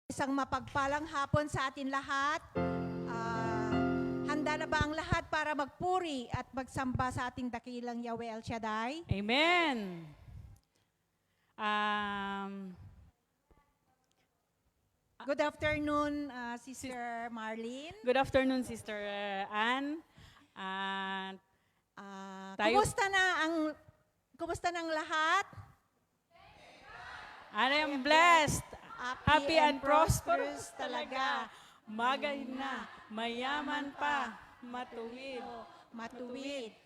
Isang mapagpalang hapon sa atin lahat. Handa na ba ang lahat para magpuri at magsamba sa ating dakilang Yahweh El Shaddai? Amen. Um, Good afternoon, Sister Marlene. Good afternoon, Sister Ann. Tayo- Kumusta na ang lahat? I am blessed, happy and prosperous talaga. Magayon na, mayaman pa, matuwid, Matuwid,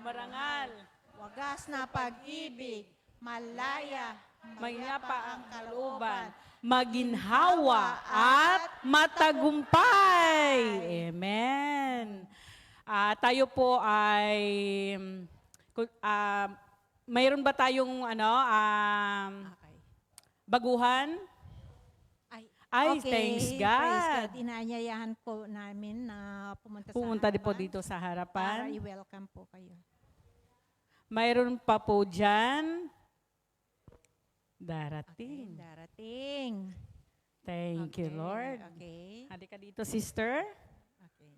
marangal, wagas na pag-ibig, malaya, mayapa ang kalooban, maginhawa at matagumpay. Amen. Tayo po ay mayroon ba tayong Okay. baguhan? Ay, thanks God. Praise God. Inaanyayahan po namin na pumunta Din po harapan dito sa para harapan. i-welcome po kayo. Mayroon pa po dyan. Okay, Darating. darating. Thank you, Lord. Okay. Halika dito, sister. Okay.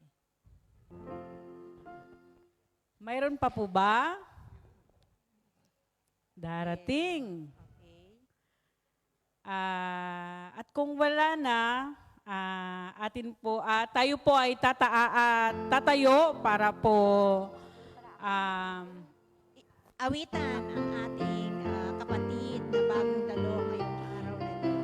Mayroon pa po ba? Darating. Okay. At kung wala na, tayo po ay tatayo para po Awitan ang ating kapatid na bagong dalo ngayong araw na ito.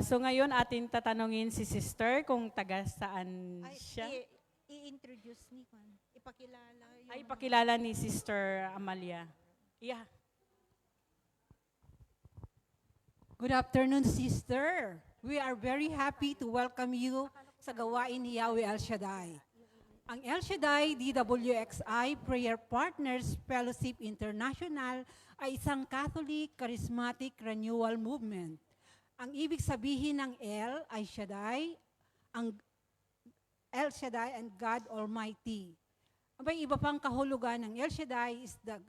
So ngayon atin tatanungin si sister kung taga saan Ay, siya. i-introduce ni Juan. Ipakilala yung Ay, pakilala ni Sister Amalia. Yeah. Good afternoon, sister. We are very happy to welcome you sa gawain ni Yahweh El Shaddai. Ang El Shaddai DWXI Prayer Partners Fellowship International ay isang Catholic Charismatic Renewal Movement. Ang ibig sabihin ng El ay Shaddai, ang El Shaddai and God Almighty. May iba pang kahulugan ng El Shaddai is the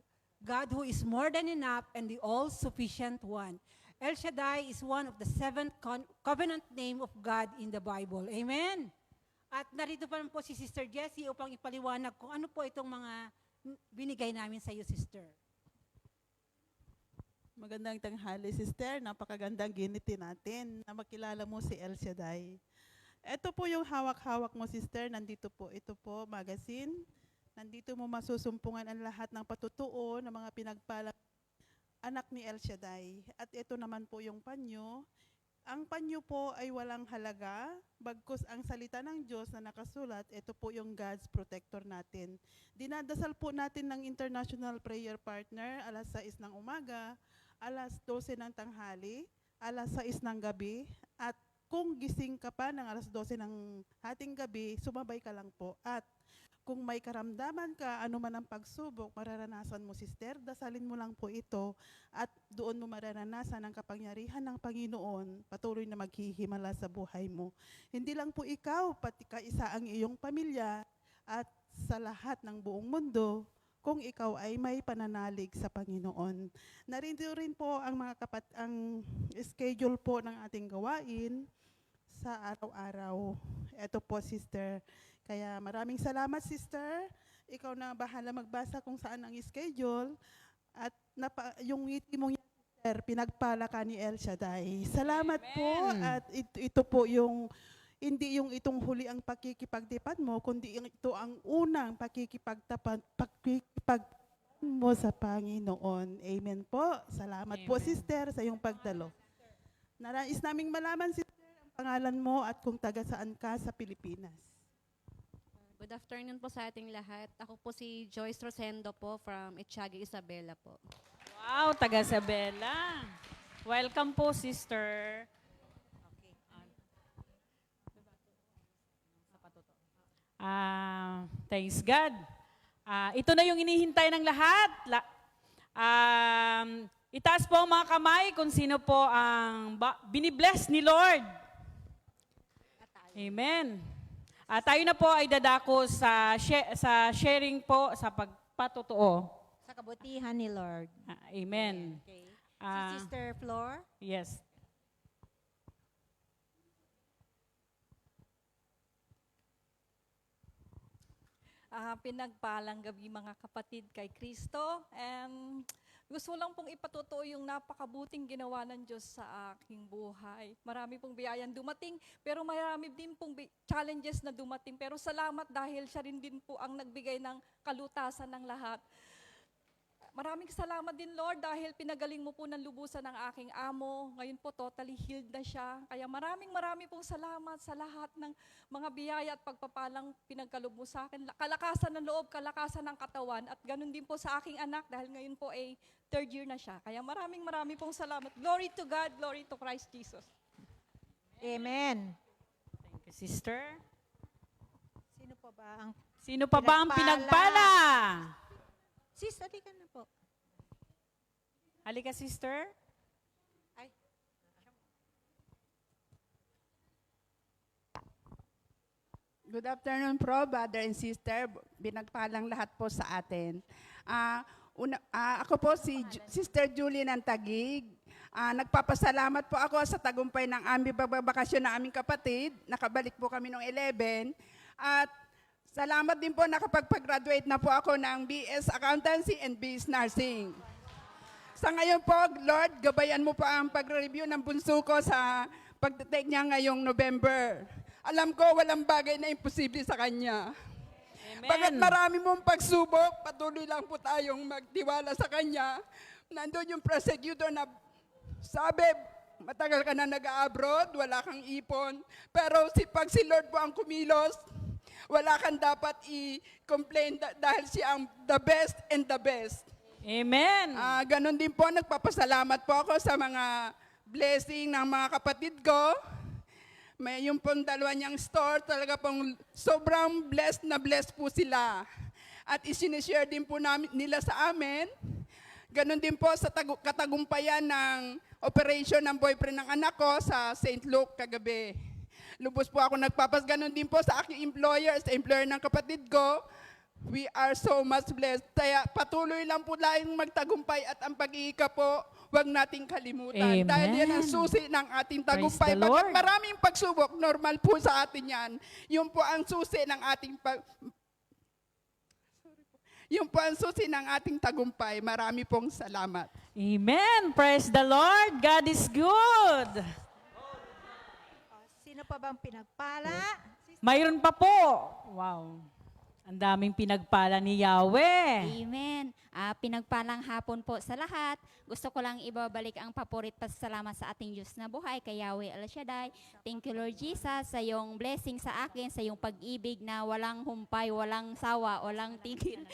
God who is more than enough and the all-sufficient one. El Shaddai is one of the 7 covenant name of God in the Bible. Amen? At narito pa po si Sister Jessie upang ipaliwanag kung ano po itong mga binigay namin sa iyo, Sister. Magandang tanghali, sister. Napakagandang giniti natin na makilala mo si El Shaddai. Ito po yung hawak-hawak mo, sister. Nandito po. Ito po, magazine. Nandito mo masusumpungan ang lahat ng patutuo ng mga pinagpalang anak ni El Shaddai. At ito naman po yung panyo. Ang panyo po ay walang halaga, bagkus ang salita ng Diyos na nakasulat, ito po yung God's protector natin. Dinadasal po natin ng International Prayer Partner, alas 6 ng umaga, alas 12 ng tanghali, alas 6 ng gabi, at kung gising ka pa ng alas 12 ng hating gabi, sumabay ka lang po. At Kung may karamdaman ka, ano man ang pagsubok, mararanasan mo, sister, dasalin mo lang po ito at doon mo mararanasan ang kapangyarihan ng Panginoon, patuloy na maghihimala sa buhay mo. Hindi lang po ikaw, pati kaisa ang iyong pamilya at sa lahat ng buong mundo, kung ikaw ay may pananalig sa Panginoon. Narito rin po ang ang schedule po ng ating gawain sa araw-araw. Ito po, sister. Kaya maraming salamat, sister. Ikaw na bahala magbasa kung saan ang schedule. At yung ngiti mong yan, sister, pinagpala ka ni El Shaddai. Salamat po. At ito po yung, hindi yung itong huli ang pakikipagtipan mo, kundi ito ang unang pakikipagtapan mo sa Panginoon. Amen po. Salamat po, sister, sa iyong pagdalo. Nais naming malaman, sister, ang pangalan mo at kung taga saan ka sa Pilipinas. Good afternoon po sa ating lahat. Ako po si Joyce Rosendo po from Etiaga, Isabela po. Wow, taga Isabela. Welcome po, sister. Thanks God. Ito na yung inihintay ng lahat. Itaas po ang mga kamay kung sino po ang binibless ni Lord. Amen. Tayo na po ay dadako sa sharing po sa pagpatotoo. Sa kabutihan ni Lord. Amen. Okay. Si Sister Flor. Yes. Pinagpalang gabi mga kapatid kay Kristo. Gusto lang pong ipatutuo yung napakabuting ginawa ng Diyos sa aking buhay. Marami pong biyayang dumating, pero marami din pong challenges na dumating. Pero salamat dahil siya rin din po ang nagbigay ng kalutasan ng lahat. Maraming salamat din, Lord, dahil pinagaling mo po ng lubusan ng aking amo. Ngayon po, totally healed na siya. Kaya maraming pong salamat sa lahat ng mga biyaya at pagpapalang pinagkalob mo sa akin. Kalakasan ng loob, kalakasan ng katawan. At ganun din po sa aking anak dahil ngayon po ay third year na siya. Kaya maraming pong salamat. Glory to God, glory to Christ Jesus. Amen. Thank you, sister. Sino pa ba ang Pinagpala? Sis, halika na po. Halika, sister. Good afternoon po, brother and sister. Binagpalang lahat po sa atin. Ako po si Sister Julie ng Taguig. Nagpapasalamat po ako sa tagumpay ng aming pagbabakasyon ng aming kapatid. Nakabalik po kami noong 11. At salamat din po nakapag-graduate na po ako ng BS Accountancy and BS Nursing. Sa ngayon po, Lord, gabayan mo pa ang pag-review ng bunso ko sa pagtitake niya ngayong November. Alam ko, walang bagay na imposible sa kanya. Amen. Bagamat marami mong pagsubok, patuloy lang po tayong magtiwala sa kanya. Nandun yung prosecutor na sabi, matagal ka na nag-abroad, wala kang ipon. Pero pag si Lord po ang kumilos, wala kang dapat i-complain dahil siya ang the best and the best. Amen. Ganon din po, nagpapasalamat po ako sa mga blessing ng mga kapatid ko. May yung pong dalawa niyang store, talaga pong sobrang blessed na blessed po sila. At isinishare din po nila sa amin. Ganon din po sa katagumpayan ng operation ng boyfriend ng anak ko sa St. Luke kagabi. Lubos po ako ganon din po sa aking employer, sa employer ng kapatid ko. We are so much blessed. Kaya patuloy lang po tayong magtagumpay at ang pag-iika po, huwag nating kalimutan. Amen. Dahil yan ang susi ng ating tagumpay. Praise the Lord. Bakit maraming pagsubok, normal po sa atin yan. Yun po ang susi ng ating tagumpay. Marami pong salamat. Amen. Praise the Lord. God is good. Sino pa bang pinagpala? Mayroon pa po. Wow. Ang daming pinagpala ni Yahweh. Amen. Pinagpalang hapon po sa lahat. Gusto ko lang ibabalik ang paporit pasasalamat sa ating Diyos na buhay, kay Yahweh El Shaddai. Thank you, Lord Jesus, sa iyong blessing sa akin, sa iyong pag-ibig na walang humpay, walang sawa, walang tigil.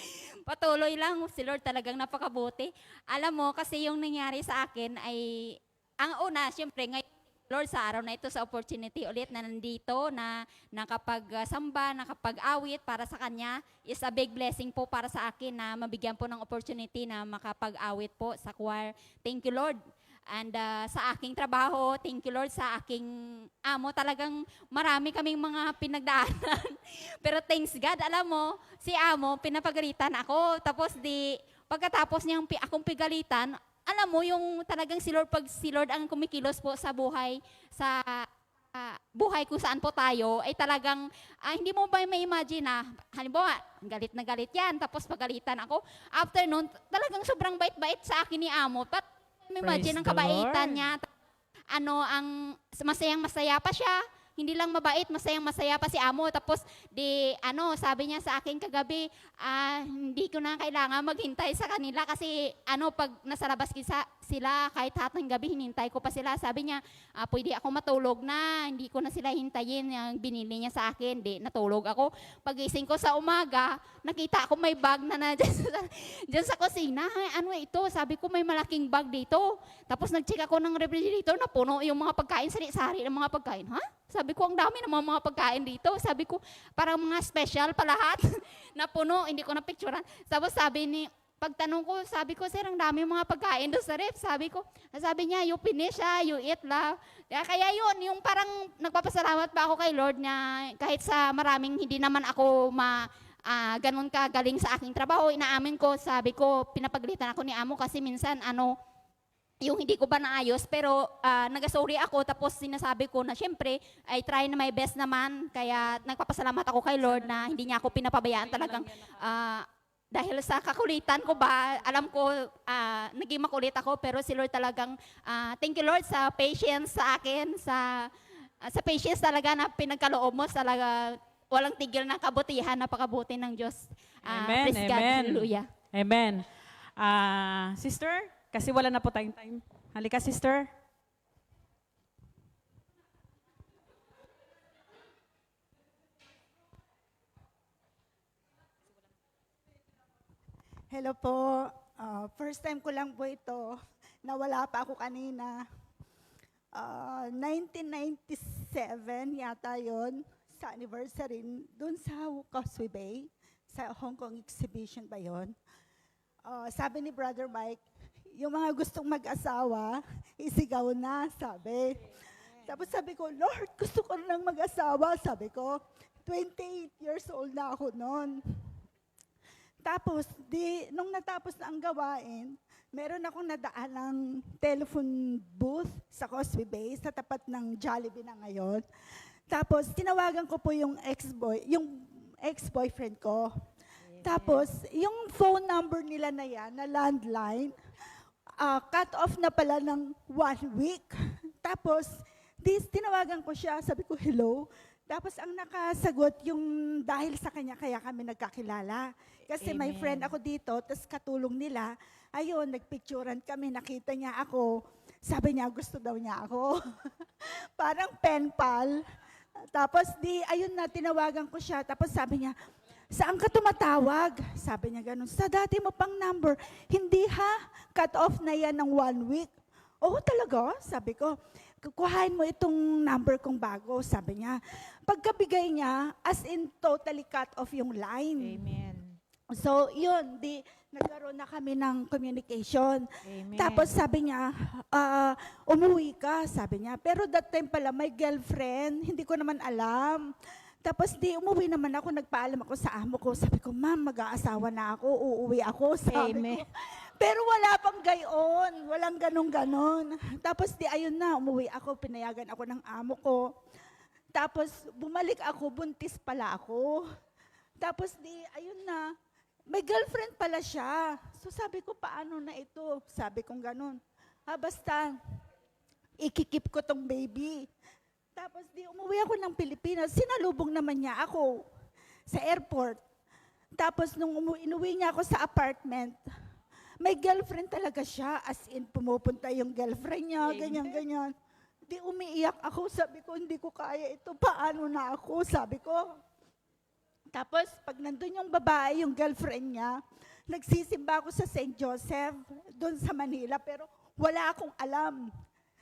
Patuloy lang, si Lord talagang napakabuti. Alam mo, kasi yung nangyari sa akin ay, ang una, siyempre, ngayon Lord, sa araw na ito, sa opportunity ulit na nandito, na nakapag-samba, nakapag-awit para sa Kanya, is a big blessing po para sa akin na mabigyan po ng opportunity na makapag-awit po sa choir. Thank you, Lord. And sa aking trabaho, thank you, Lord, sa aking amo. Talagang marami kaming mga pinagdaanan. Pero thanks God, alam mo, si amo, pinapagalitan ako. Tapos pagkatapos niyang akong pigalitan, alam mo, yung talagang pag si Lord ang kumikilos po sa buhay, sa buhay kung saan po tayo, ay talagang, hindi mo ba may imagine na, halimbawa, galit na galit yan, tapos pagalitan ako. After nun, talagang sobrang bait-bait sa akin ni amo. May imagine ang Praise the kabaitan Lord. niya. Masayang-masaya pa siya. Hindi lang mabait, masayang-masaya pa si amo. Tapos, sabi niya sa akin kagabi, hindi ko na kailangan maghintay sa kanila kasi, pag nasa labas sila, kahit hatang gabi, hinintay ko pa sila. Sabi niya, pwede ako matulog na, hindi ko na sila hintayin. Yung binili niya sa akin, natulog ako. Pagising ko sa umaga, nakita ko may bag na dyan sa kusina. Ano ito? Sabi ko, may malaking bag dito. Tapos nag-check ako ng refrigerator, napuno yung mga pagkain, sari-sari ng mga pagkain. Ha? Sabi ko, ang dami ng mga pagkain dito. Sabi ko, parang mga special pa lahat. Napuno, hindi ko na-picturean. Tapos pagtanong ko, sabi ko, sir, ang dami mga pagkain doon sa ref. Sabi niya, you finish, you eat, love. Kaya yun, yung parang nagpapasalamat pa ako kay Lord na kahit sa maraming hindi naman ako ganun kagaling sa aking trabaho, inaamin ko, sabi ko, pinapagalitan ako ni amo kasi minsan, yung hindi ko ba naayos, pero nagasorry ako, tapos sinasabi ko na syempre, I try na my best naman, kaya nagpapasalamat ako kay Lord na hindi niya ako pinapabayaan talagang, dahil sa kakulitan ko ba, alam ko, naging makulit ako, pero si Lord talagang, thank you Lord sa patience sa akin, sa patience talaga na pinagkaloob mo, talaga walang tigil na kabutihan, napakabuti ng Diyos. Amen, Praise God, amen. hallelujah. Amen. Sister, kasi wala na po tayong time. Halika, sister. Hello po. First time ko lang po ito. Nawala pa ako kanina. 1997 yata yon sa anniversary doon sa Causeway Bay, sa Hong Kong exhibition ba yon. Sabi ni Brother Mike, yung mga gustong mag-asawa, isigaw na, sabi. Tapos sabi ko, Lord, gusto ko lang mag-asawa. Sabi ko, 28 years old na ako noon. Tapos, nung natapos na ang gawain, meron akong nadaan ng telephone booth sa Causeway Bay, sa tapat ng Jollibee na ngayon. Tapos, tinawagan ko po yung ex-boyfriend ko. Tapos, yung phone number nila na yan, na landline, cut off na pala ng 1 week. Tapos, tinawagan ko siya, sabi ko, hello. Tapos, ang nakasagot, yung dahil sa kanya, kaya kami nagkakilala. Kasi may friend ako dito, tapos katulong nila, ayun, nagpicturean kami, nakita niya ako. Sabi niya, gusto daw niya ako. Parang pen pal. Tapos, ayun na, tinawagan ko siya. Tapos sabi niya, saan ka tumatawag? Sabi niya ganun, sa dati mo pang number. Hindi ha, cut off na yan ng 1 week. Oo talaga? Sabi ko, kukuhain mo itong number kong bago. Sabi niya, pagkabigay niya, as in totally cut off yung line. Amen. So, yun, nagkaroon na kami ng communication. Amen. Tapos sabi niya, umuwi ka, sabi niya. Pero that time pala, may girlfriend, hindi ko naman alam. Tapos umuwi naman ako, nagpaalam ako sa amo ko. Sabi ko, ma'am, mag-aasawa na ako, uuwi ako, sabi Amen. ko. Pero wala pang gayon, walang ganon-ganon. Tapos ayun na, umuwi ako, pinayagan ako ng amo ko. Tapos bumalik ako, buntis pala ako. Tapos ayun na, may girlfriend pala siya. So sabi ko, paano na ito? Sabi kong ganon. Basta, ikikip ko tong baby. Tapos umuwi ako ng Pilipinas, sinalubong naman niya ako sa airport. Tapos nung inuwi niya ako sa apartment, may girlfriend talaga siya, as in pumupunta yung girlfriend niya, ganyan-ganyan. Umiiyak ako, sabi ko, hindi ko kaya ito, paano na ako, sabi ko. Tapos pag nandun yung babae, yung girlfriend niya, nagsisimba ako sa St. Joseph, doon sa Manila, pero wala akong alam.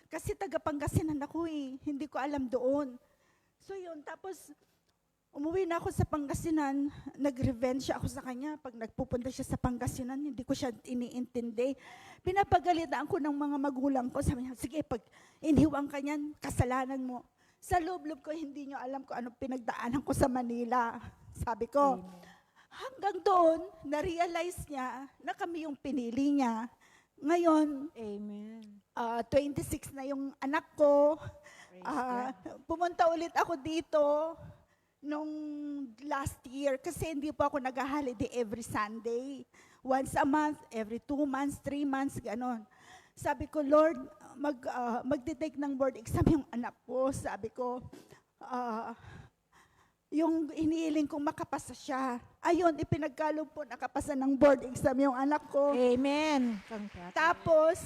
Kasi taga Pangasinan ako eh. Hindi ko alam doon. So yun, tapos umuwi na ako sa Pangasinan, nag-revenge ako sa kanya. Pag nagpupunta siya sa Pangasinan, hindi ko siya iniintindi. Pinapagalitaan ko ng mga magulang ko. Sabi niya, sige, pag inihiwang ka niyan, kasalanan mo. Sa loob-loob ko, hindi niyo alam kung anong pinagdaanan ko sa Manila. Sabi ko, hanggang doon, na-realize niya na kami yung pinili niya. Ngayon, Amen. 26 na yung anak ko. Pumunta ulit ako dito nung last year kasi hindi po ako nag-holiday every Sunday. Once a month, every 2 months, 3 months, ganon. Sabi ko, Lord, magte-take ng board exam yung anak ko. Sabi ko, yung hinihiling kong makapasa siya. Ayun, ipinagkaloob po, nakapasa ng board exam yung anak ko. Amen. Congratulations. Tapos,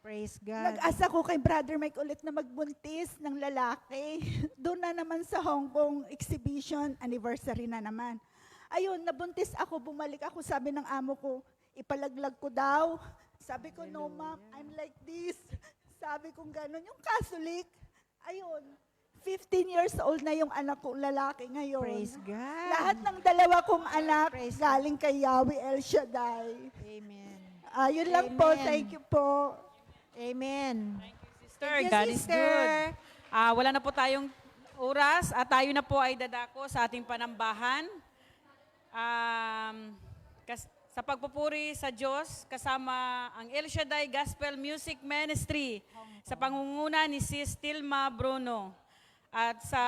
Praise God. nag-asa ko kay Brother Mike ulit na magbuntis ng lalaki. Doon na naman sa Hong Kong exhibition, anniversary na naman. Ayun, nabuntis ako, bumalik ako, sabi ng amo ko, ipalaglag ko daw. Sabi ko, no ma'am, I'm like this. Sabi ko gano'n, yung Catholic. Ayun, 15 years old na yung anak kong lalaki ngayon. Praise God. Lahat ng dalawa kong anak Praise galing kay Yahweh El Shaddai. Amen. Yun lang po, Amen. thank you po. Amen. Sister, Thank you, God is sister. good. Wala na po tayong oras at tayo na po ay dadako sa ating panambahan. Sa pagpupuri sa Diyos, kasama ang El Shaddai Gospel Music Ministry sa pangunguna ni Sis Tilma Bruno. At sa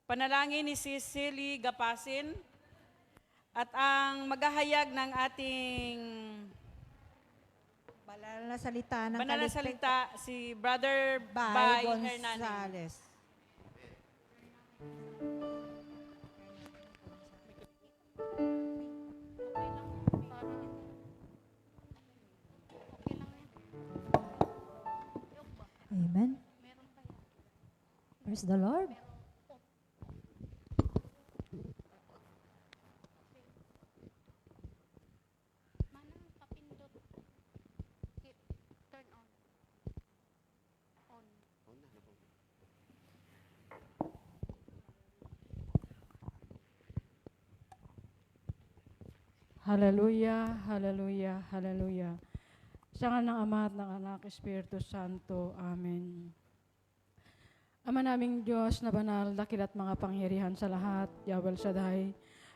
panalangin ni Sis Silly Gapasin. At ang maghahayag ng ating Banal na salita ng banal na salita, si Brother Bay Bay Hernandez. Gonzales. Amen. Praise the Lord. Hallelujah, hallelujah, hallelujah. Sa ngalan ng Ama at ng Anak, Espiritu Santo. Amen. Ama naming Diyos na banal, dakil at mga pangyarihan sa lahat, Yahweh Shaddai,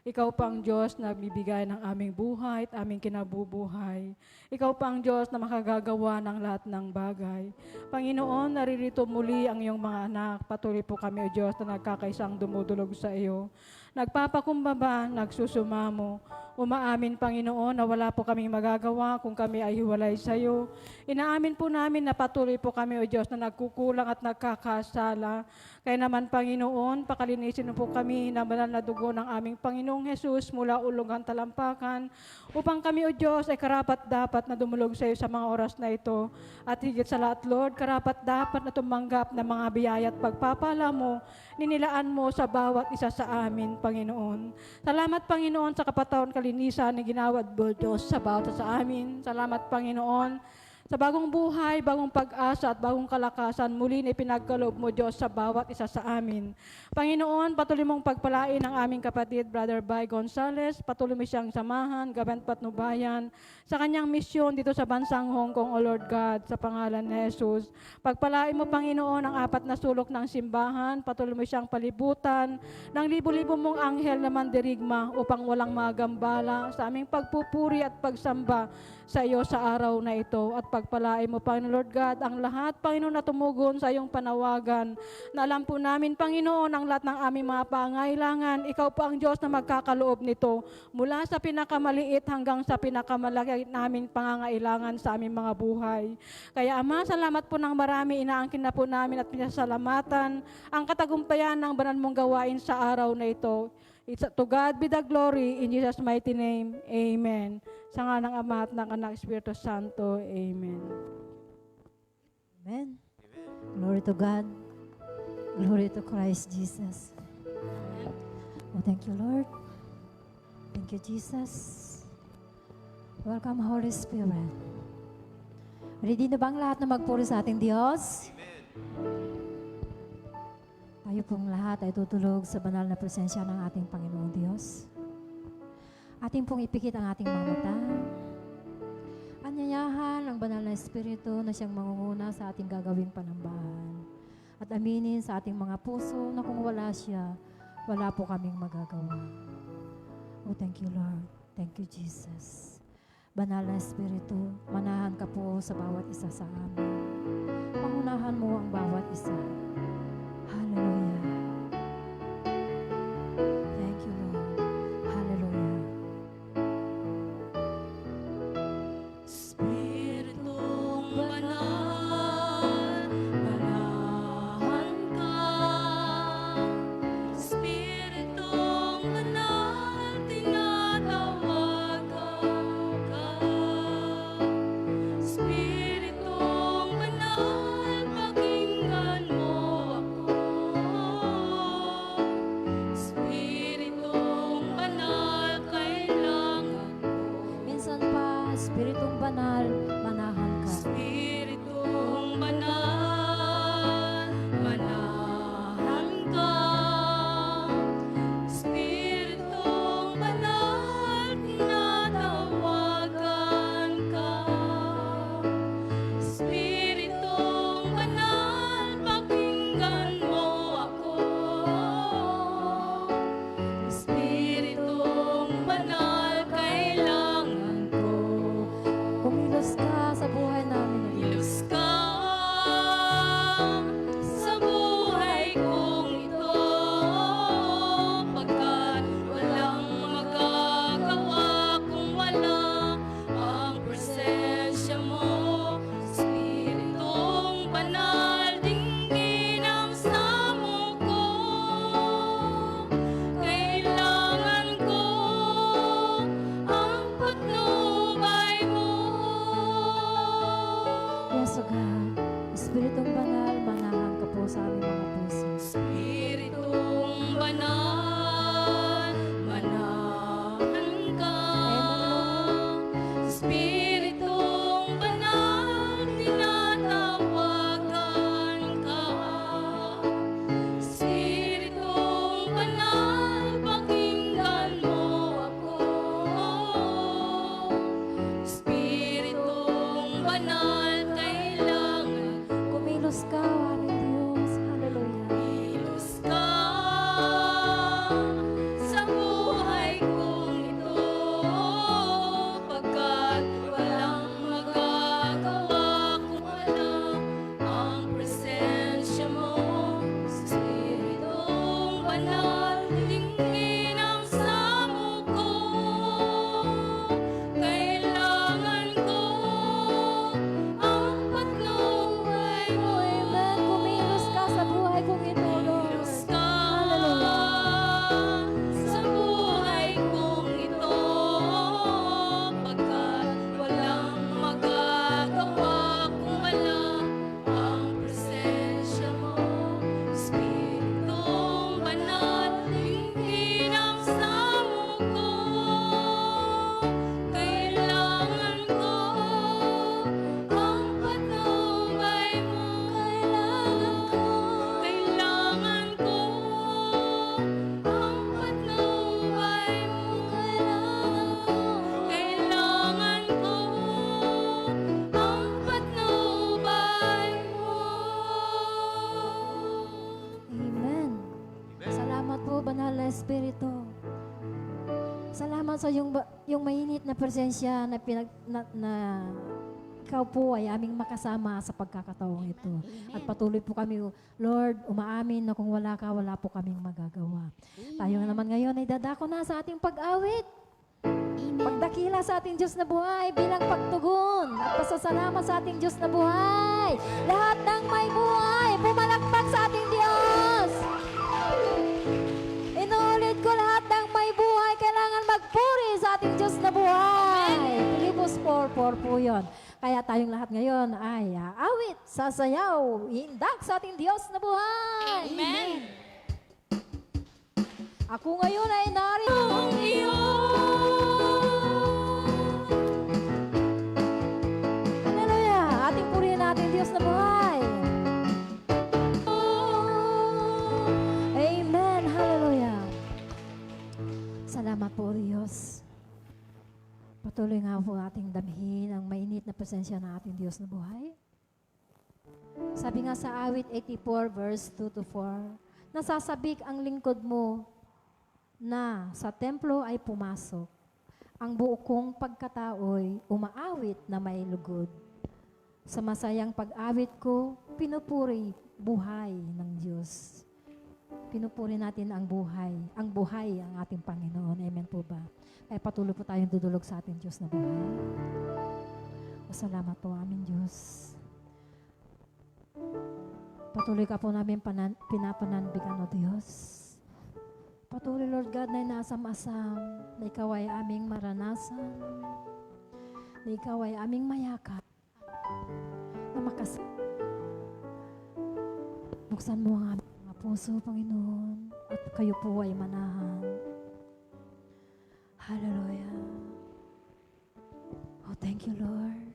Ikaw pa ang Diyos na bibigay ng aming buhay at aming kinabubuhay. Ikaw pa ang Diyos na makagagawa ng lahat ng bagay. Panginoon, naririto muli ang iyong mga anak. Patuloy po kami, O Diyos, na nagkakaisang dumudulog sa iyo. Nagpapakumbaba, nagsusumamo. Umaamin, Panginoon, na wala po kaming magagawa kung kami ay hiwalay sa iyo. Inaamin po namin na patuloy po kami, O Diyos, na nagkukulang at nagkakasala. Kaya naman, Panginoon, pakalinisin po kami na banal na dugo ng aming Panginoong Hesus mula ulong hanggang talampakan, upang kami, O Diyos, ay karapat-dapat na dumulog sa iyo sa mga oras na ito. At higit sa lahat, Lord, karapat-dapat na tumanggap ng mga biyaya at pagpapala mo, ninilaan mo sa bawat isa sa amin, Panginoon. Salamat, Panginoon, sa kapatawan kalinisan na ginawa at Diyos sa bawat isa sa amin. Salamat, Panginoon, sa bagong buhay, bagong pag-asa at bagong kalakasan, muli na ipinagkaloob mo, Diyos, sa bawat isa sa amin. Panginoon, patuloy mong pagpalain ang aming kapatid, Brother Bay Gonzales, patuloy mo siyang samahan, Gabang Patnubayan, sa kanyang misyon dito sa bansang Hong Kong, O Lord God, sa pangalan ni Jesus. Pagpalain mo, Panginoon, ang apat na sulok ng simbahan, patuloy mo siyang palibutan ng libo-libo mong anghel na mandirigma upang walang magambala sa aming pagpupuri at pagsamba sa iyo sa araw na ito. At pagpalain mo, Panginoon Lord God, ang lahat, Panginoon, na tumugon sa iyong panawagan. Na alam po namin, Panginoon, ang lahat ng aming mga pangailangan. Ikaw po ang Diyos na magkakaloob nito. Mula sa pinakamaliit hanggang sa pinakamalaki namin pangangailangan sa aming mga buhay. Kaya Ama, salamat po ng marami. Inaangkin na po namin at pinasalamatan ang katagumpayan ng banal mong gawain sa araw na ito. To God be the glory, in Jesus' mighty name, Amen. Sa ngalan ng Ama at ng Anak, Espiritu Santo, Amen. Amen. Glory to God. Glory to Christ Jesus. Oh, thank you, Lord. Thank you, Jesus. Welcome, Holy Spirit. Ready na ba ang lahat na magpuri sa ating Diyos? Tayo pong lahat ay tutulog sa banal na presensya ng ating Panginoong Diyos. Ating pong ipikit ang ating mga mata. Anyayahan ang banal na Espiritu na siyang mangunguna sa ating gagawing panambahan. At aminin sa ating mga puso na kung wala siya, wala po kaming magagawa. Oh, thank you, Lord. Thank you, Jesus. Banal na Espiritu, manahan ka po sa bawat isa sa amin. Pangunahan mo ang bawat isa. Hallelujah. Thank you, Lord. Hallelujah. Spiritong banal, manahan ka. Spiritong banal, tinatawagan ka. Spiritong banal, pakinggan mo ako. Spiritong banal, kailangan ko. Minsan pa, Espiritong Banal, manahan ka. Spiritong banal, manahan ka. Spiritong banal, tinatawagan ka. Spiritong banal, pakinggan mo ako. Spiritong banal, kailangan ko. Kumilos ka sa buhay namin. Kilos ka sa buhay kong ito, pagkat walang magagawa kung wala ang presensya mo. Spiritong banal, dinggin ang samo ko. Kailangan ko ang patnubay mo. Yes, O God. Espiritong Banal, manahan ka po sa aming mga puso. Spiritong banal, manahan ka. Spiritong banal, tinatawagan ka. Spiritong banal, pakinggan mo ako. Spiritong banal, kailangan Kumilos ka, aming Diyos. Hallelujah. kilos ka sa buhay kong ito, pagkat walang magagawa kung wala ang presensya mo. Spiritong banal, dinggin ang samo ko. Kailangan ko ang patnubay mo. Amen. Kumilos ka sa buhay kong ito, Lord. Kilos ka Hallelujah. sa buhay kong ito, pagkat walang magagawa kung wala ang presensya mo. Spiritong banal, dinggin ang samo ko. Kailangan ko ang patnubay mo. Kailangan ko ang patnubay mo. Kailangan ko ang patnubay mo. Amen. Salamat po, Banal na Espiritu. Salamat sa yung mainit na presensya na, na ikaw po ay aming makasama sa pagkakataong ito. At patuloy po kami, Lord, umaamin na kung wala ka, wala po kaming magagawa. Tayo naman ngayon ay dadako na sa ating pag-awit. Pagdakila sa ating Diyos na buhay bilang pagtugon at pasasalamat sa ating Diyos na buhay. Lahat ng may buhay, pumalakpak sa ating Diyos. Inuulit ko, lahat ng may buhay, kailangan magpuri sa ating Diyos na buhay. Filipos 4:4 po yun. Kaya tayong lahat ngayon ay awit, sasayaw, hindak sa ating Diyos na buhay. Amen. Ako ngayon ay narito. Hallelujah. At Patuloy nga po ating damhin ang mainit na presensya ng ating Diyos na buhay. Sabi nga sa awit 84 verse 2 to 4, nasasabik ang lingkod mo na sa templo ay pumasok. Ang buo kong pagkatao'y umaawit na may lugod. Sa masayang pag-awit ko, pinupuri buhay ng Diyos. Pinupuri natin ang buhay ang ating Panginoon. Amen po ba? Kaya patuloy po tayong dudulog sa ating Diyos na buhay. O salamat po aming Diyos. Patuloy ka po namin pinapananbigan, O Diyos. Patuloy, Lord God, na inasam-asam, na Ikaw ay aming maranasan, na Ikaw ay aming mayakap, na buksan mo ang aming mga puso, Panginoon, at kayo po ay manahan. Hallelujah. Oh, thank you, Lord.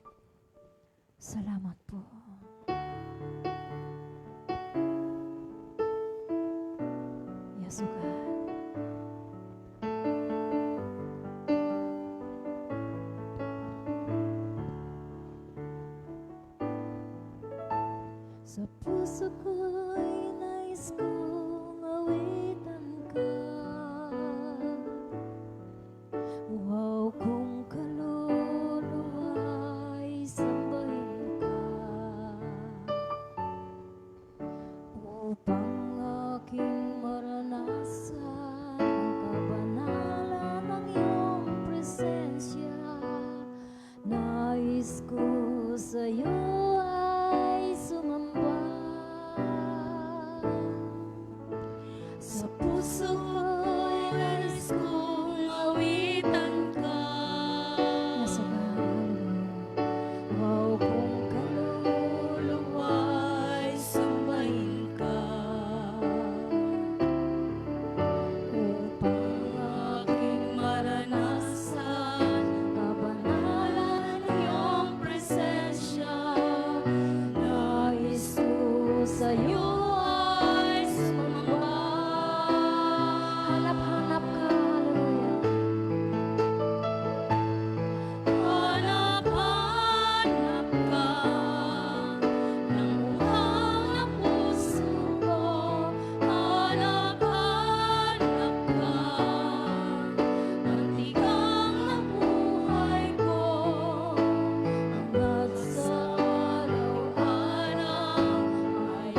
Salamat po. Yes, O God. Sa puso ko'y nais kong awitan ka. Wow, kung kaluluwa'y sambahin ka. Upang aking maranasan ang kabanalan ng iyong presensya. Nais ko sa'yo ay sumamba. Sa puso ko'y nais kong awitan ka. Wow, kung kaluluwa'y sambahin ka. Upang aking maranasan kabanalan ng iyong presensya. Nais ko sa'yo ay sumamba. Hanap-hanap ka, hallelujah. Hanap-hanap ka ng uhang na puso ko. Hanap-hanap ka ng tigang na buhay ko. Hanggat sa araw-araw ay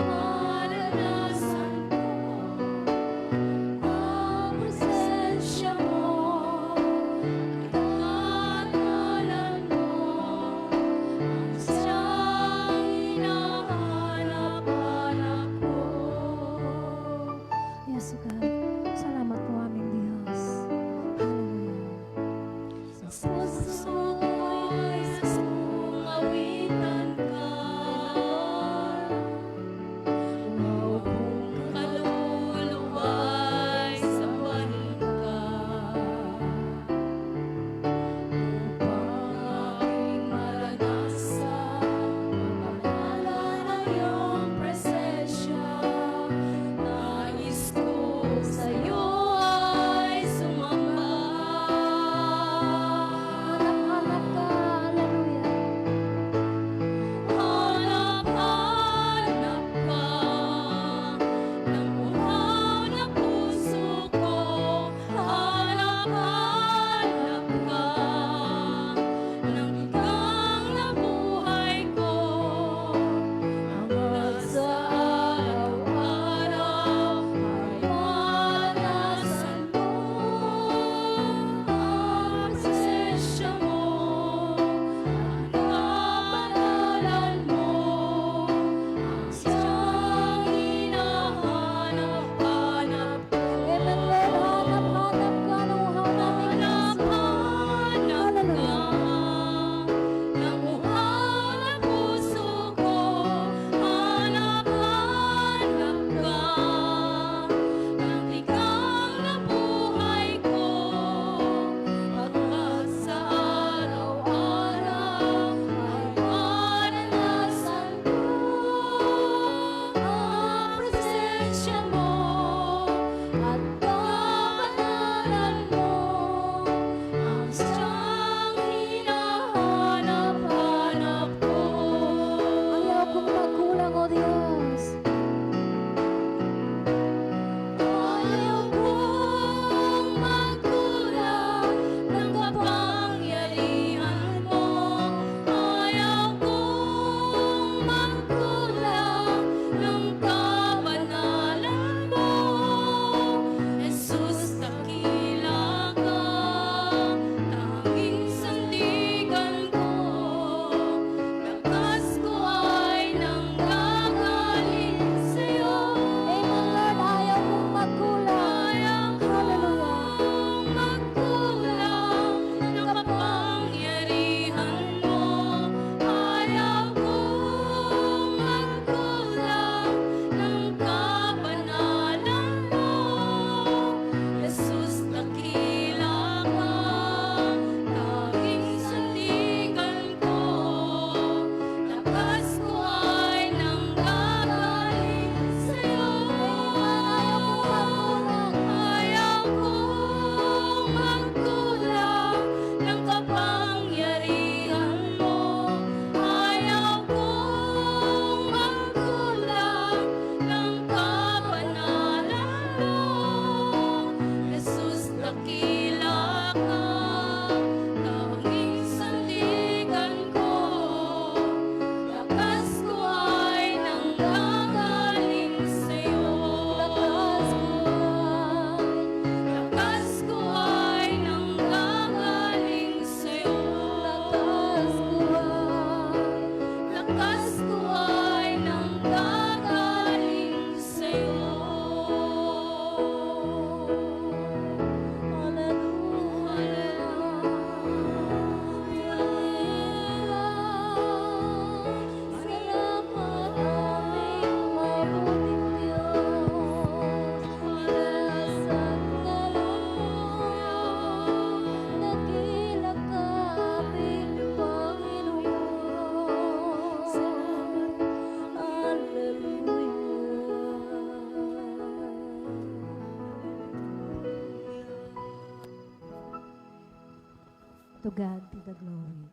To God be the glory.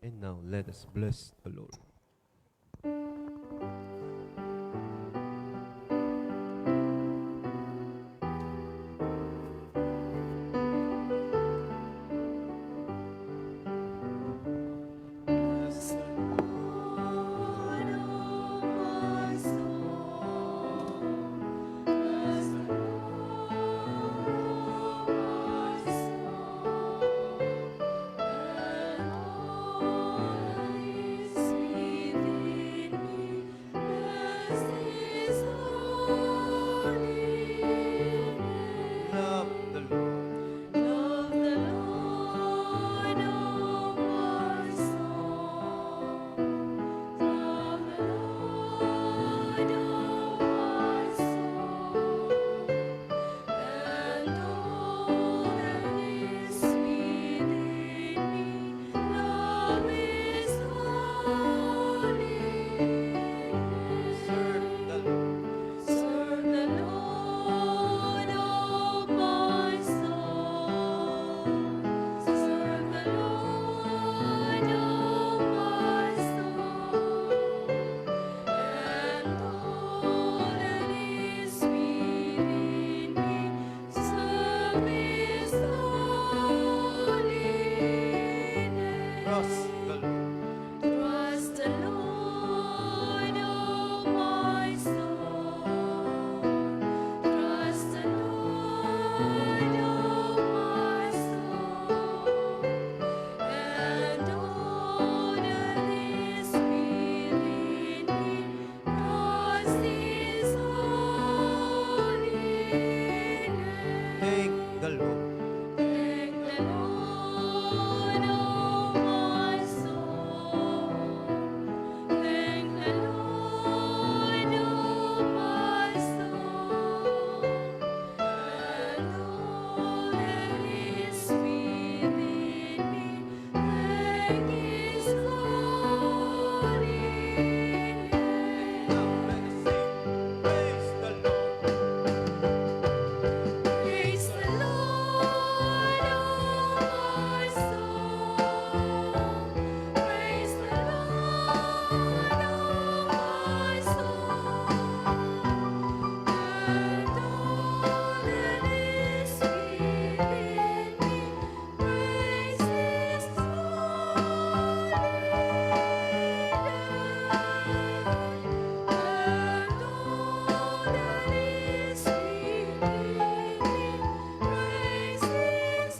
And now let us bless the Lord. Love the Lord. Serve the Lord. Trust the Lord. Trust the Lord, oh my soul. Trust the Lord, oh my soul. And all that is within me, trust His holy name. Thank the Lord. Thank the Lord, oh my soul. Thank the Lord, oh my soul. And all that is within me, thank His holy name. Now let us sing. Praise the Lord. Praise the Lord, oh my soul. Praise the Lord, oh my soul. And all that is within me, praise His holy name. And all that is within me, praise His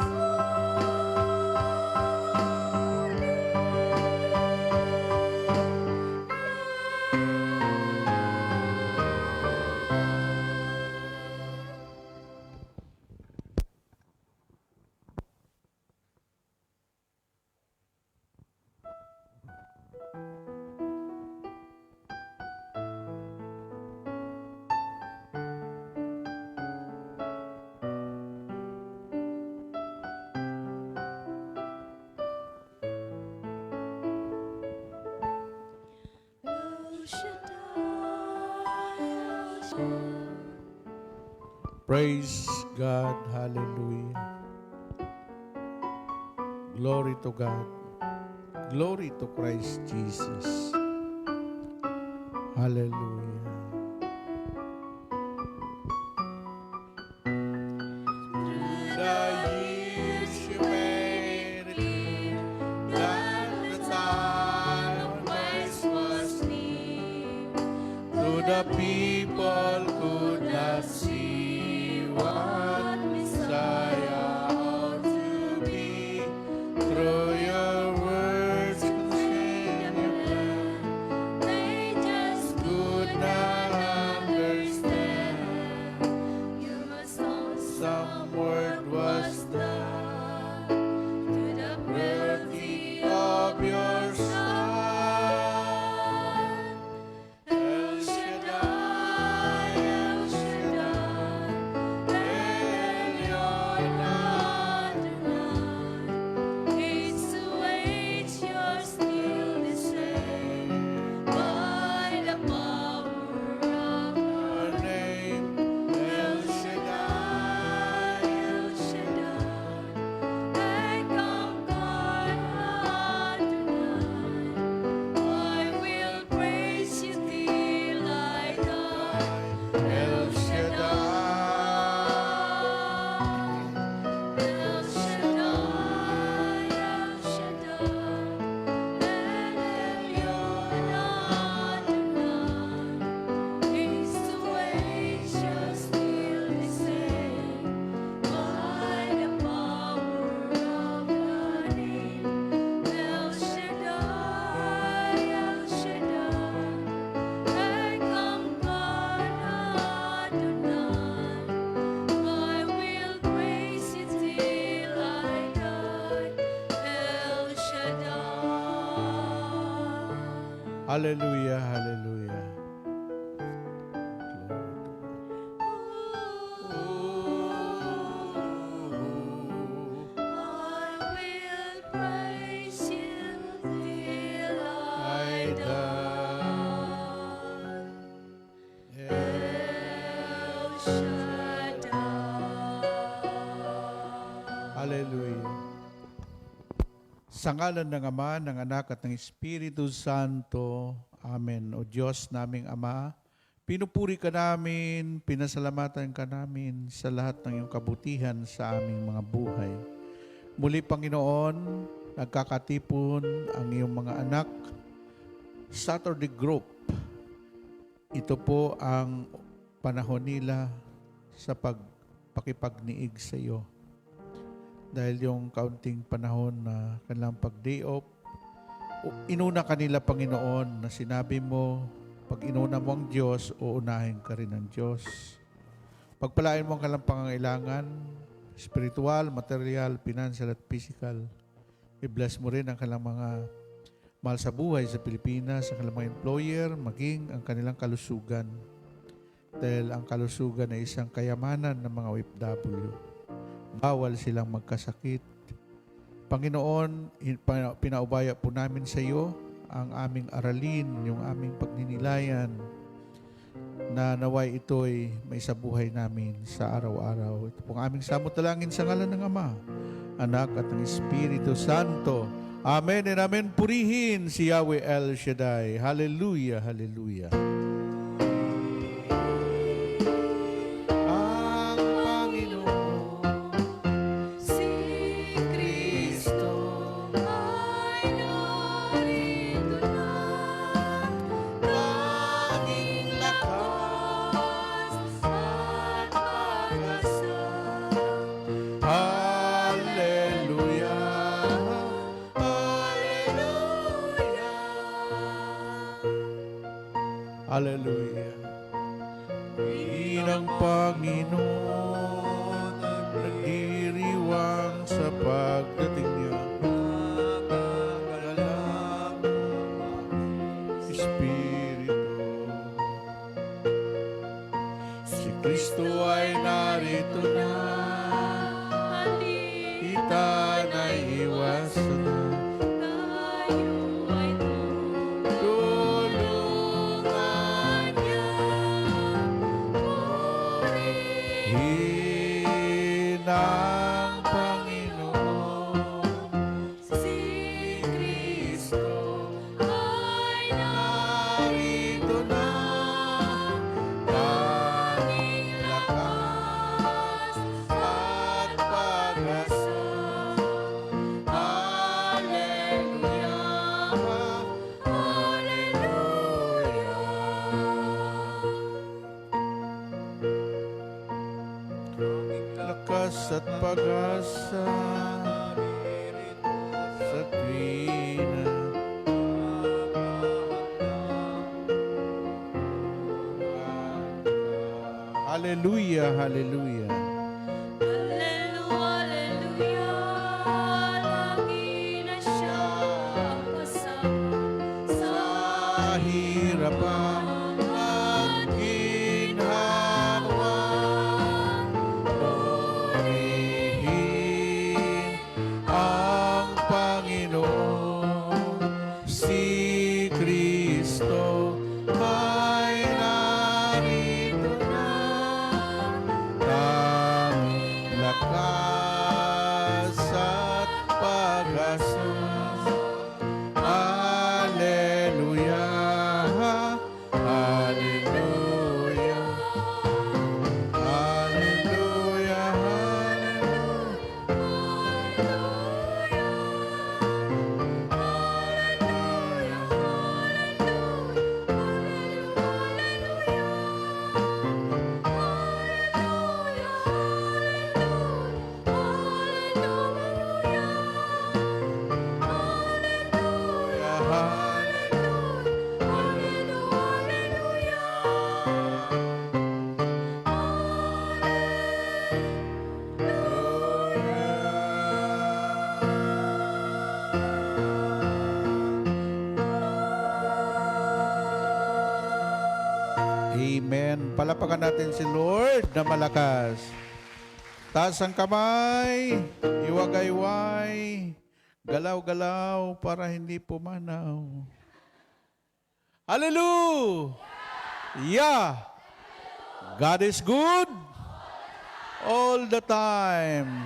El Shaddai, El Shaddai. Praise God. Hallelujah. Glory to God. Glory to Christ Jesus. Hallelujah. The years you made it clear that the time of Christ was near. To the people could not see what Messiah ought to be. Through your words and your plan, They just could not Hallelujah, hallelujah. I will praise you till I die. El Shaddai. Hallelujah. Sa ngalan ng Ama, ng Anak at ng Espiritu Santo. Amen. O Diyos naming Ama, pinupuri ka namin, pinasalamatan ka namin sa lahat ng iyong kabutihan sa aming mga buhay. Muli, Panginoon, nagkakatipon ang iyong mga anak. Saturday Group, ito po ang panahon nila sa pakipagniig sa iyo. Dahil yung kaunting panahon na kanilang pag-day off, inuna kanila, Panginoon, na sinabi mo, pag inuna mo ang Diyos, uunahin ka rin ng Diyos. Pagpalain mo ang kanilang pangangailangan, spiritual, material, financial at physical. I-bless mo rin ang kanilang mga mahal sa buhay sa Pilipinas, ang kanilang mga employer, maging ang kanilang kalusugan. Dahil ang kalusugan ay isang kayamanan ng mga OFW. Bawal silang magkasakit. Panginoon, pinaubaya po namin sa iyo ang aming aralin, yung aming pagninilayan, na naway ito'y may sa buhay namin sa araw-araw. Ito pong aming samutalangin sa ngalan ng Ama, Anak at ng Espiritu Santo. Amen and amen. Purihin si Yahweh El Shaddai. Hallelujah, hallelujah. Hallelujah. Inang Panginoon, nagdiriwang sa pagdating niya. Espiritu, si Kristo ay narito na, kita na iwasan na. Ng Panginoon, si Kristo ay narito na, tanging lakas at pag-asa. Hallelujah, hallelujah. Lakas at pag-asa sa tuwina. Hallelujah, hallelujah. Hallelujah, lagi na siya ang kasama sa Hirapan at ginhawa. Purihin ang Panginoon, si Kristo ay narito na. Palapakan natin si Lord na malakas. Taas ang kamay, iwagayway, galaw-galaw para hindi pumanaw. Hallelujah! Yeah! God is good all the time.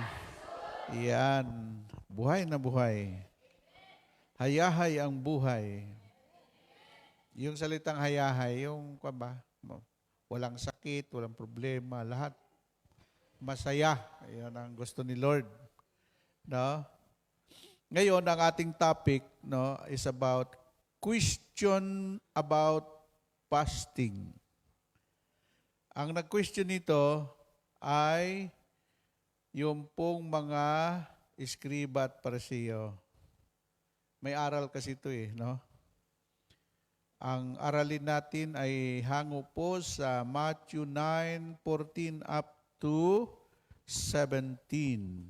Yan. Buhay na buhay. Hayahay ang buhay. Yung salitang hayahay, yung walang sakit, walang problema, lahat masaya. Yan ang gusto ni Lord. No? Ngayon, ang ating topic, no, is about question about fasting. Ang nag-question nito ay yung pong mga iskriba at parisiyo. May aral kasi ito no? Ang aralin natin ay hango po sa Matthew 9:14 up to 17.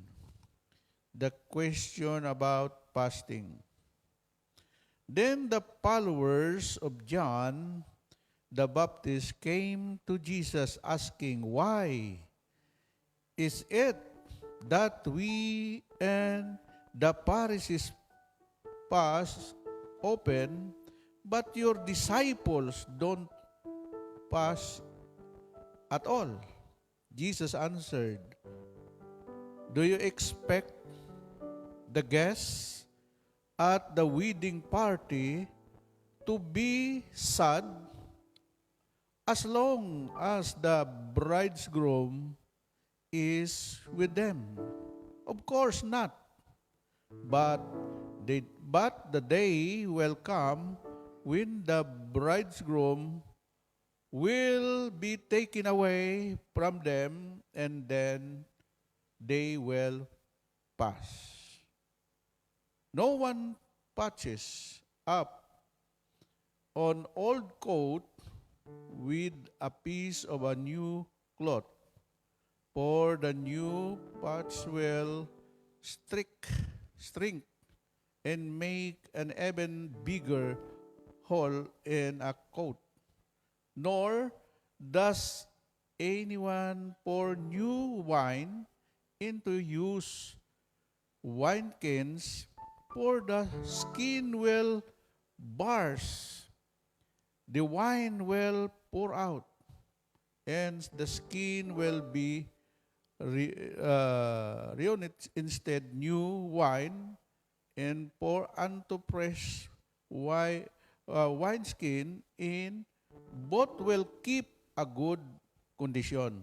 The question about fasting. Then the followers of John the Baptist came to Jesus asking, "Why is it that we and the Pharisees fast open, but your disciples don't fast at all?" Jesus answered, "Do you expect the guests at the wedding party to be sad as long as the bridegroom is with them? Of course not. But the day will come when the bridegroom will be taken away from them, and then they will pass. No one patches up an old coat with a piece of a new cloth, for the new patch will shrink and make an even bigger hole in a coat. Nor does anyone pour new wine into used wine cans, for the skin will burst, the wine will pour out, and the skin will be ruined. Instead, new wine and pour unto fresh wineskin in, both will keep a good condition."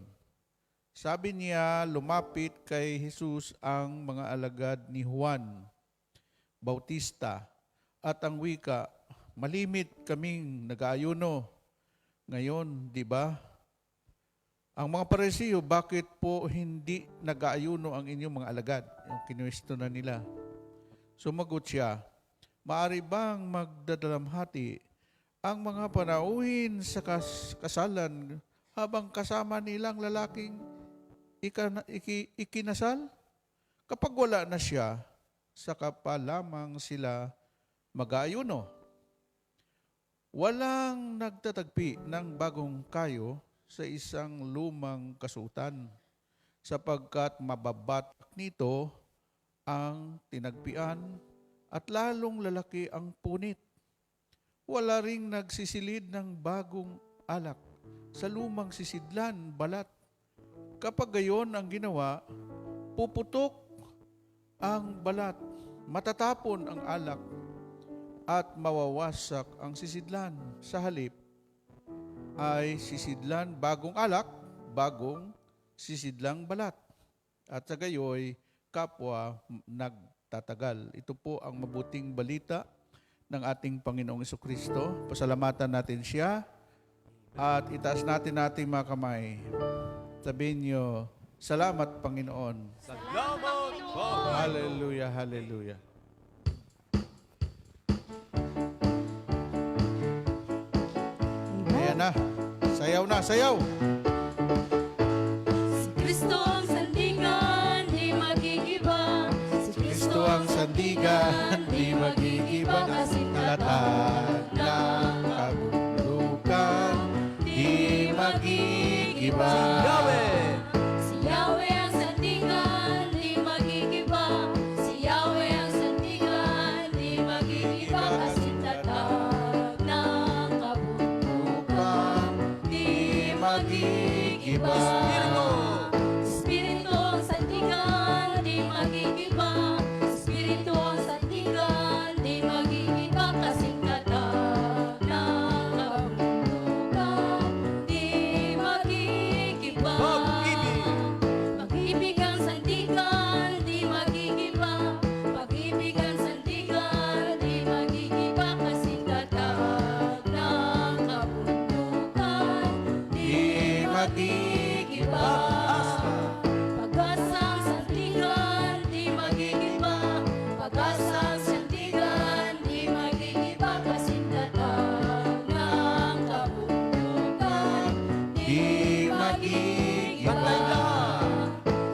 Sabi niya, lumapit kay Jesus ang mga alagad ni Juan Bautista at ang wika, "Malimit kaming nag-aayuno ngayon, di ba? Ang mga Parisiyo, bakit po hindi nag-aayuno ang inyong mga alagad?" Yung kinuwesto na nila. Sumagot siya, "Maari bang magdadalamhati ang mga panauhin sa kasalan habang kasama nilang lalaking ikinasal? Kapag wala na siya, saka pa lamang sila mag-aayuno. Walang nagtatagpi ng bagong kayo sa isang lumang kasutan, sapagkat mababatak nito ang tinagpian at lalong lalaki ang punit. Wala ring nagsisilid ng bagong alak sa lumang sisidlan, balat. Kapag gayon ang ginawa, puputok ang balat, matatapon ang alak, at mawawasak ang sisidlan. Sa halip ay sisidlan bagong alak, bagong sisidlang balat. At sa gayoy, kapwa nagtatagal. Ito po ang mabuting balita ng ating Panginoong Jesucristo. Pasalamatan natin siya at itaas natin mga kamay. Sabihin niyo, "Salamat, Panginoon." Salamat, Panginoon. Hallelujah, hallelujah. Ayan na. Sayaw na, sayaw. Si Kristo ang sandigan, di magigiba. Si Kristo ang sandigan, di magigiba. Talatag ng kabulukan, di magigiba. Yahweh. Si Yahweh ang sandigan, di magigiba. Si Yahweh ang sandigan, di magigiba. Kasi tatag ng kabundukan, di magigiba. Espiritu ang sandigan, di magigiba. Espiritu ang sandigan, di magigiba. Kasi tatag ng kabundukan, di magigiba. Pag-ibig ang sandigan, di magigiba. Pag-ibig ang sandigan, di magigiba. Kasi tatag ng kabundukan, di magigiba. Pag-asang sandigan, di magigiba. Pag-asang sandigan, di magigiba. Kasi tatag ng kabundukan, di magigiba.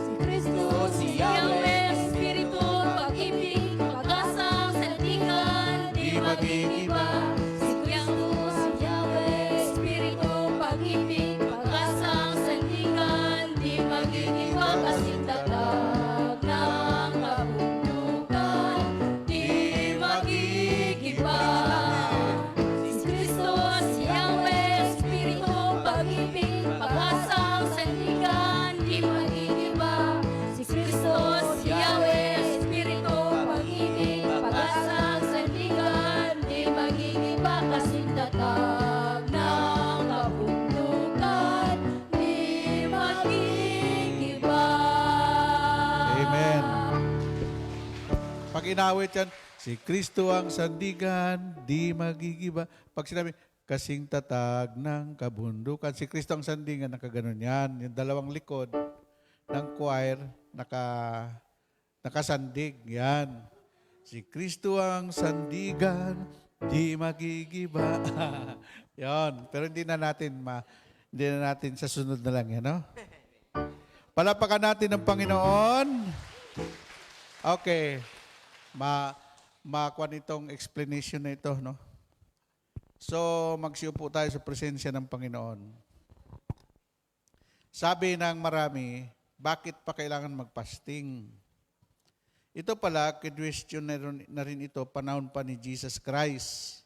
Si Kristo, si Yahweh, Espiritu, pag-ibig, pag-asang sandigan, di magigiba. Si Kristo, si Yahweh, Espiritu, pag-ibig, pag-asang sandigan, di magigiba. Kasi tatag ng kabundukan, di magigiba. Si Kristo, si Yahweh, Espiritu, pag-ibig, pag-asang sandigan, di magigiba. Si Kristo, si Yahweh, Espiritu, pag-ibig, pag-asang sandigan, di magigiba. Kasi tatag ng kabundukan, di magigiba. Amen. Pag inawit yan, si Kristo ang sandigan, di magigiba. Pag sinabi, kasing tatag ng kabundukan, si Kristo ang sandigan, nakaganon yan. Yung dalawang likod ng choir, nakasandig. Yan. Si Kristo ang sandigan, di magigiba. Yan. Pero hindi na natin sa sunod na lang yan, no? Palapakan natin ang Panginoon. Okay. Makuha nitong explanation na ito, no? So, magsiupo tayo sa presensya ng Panginoon. Sabi ng marami, bakit pa kailangan magpasting? Ito pala, question na rin ito, panahon pa ni Jesus Christ.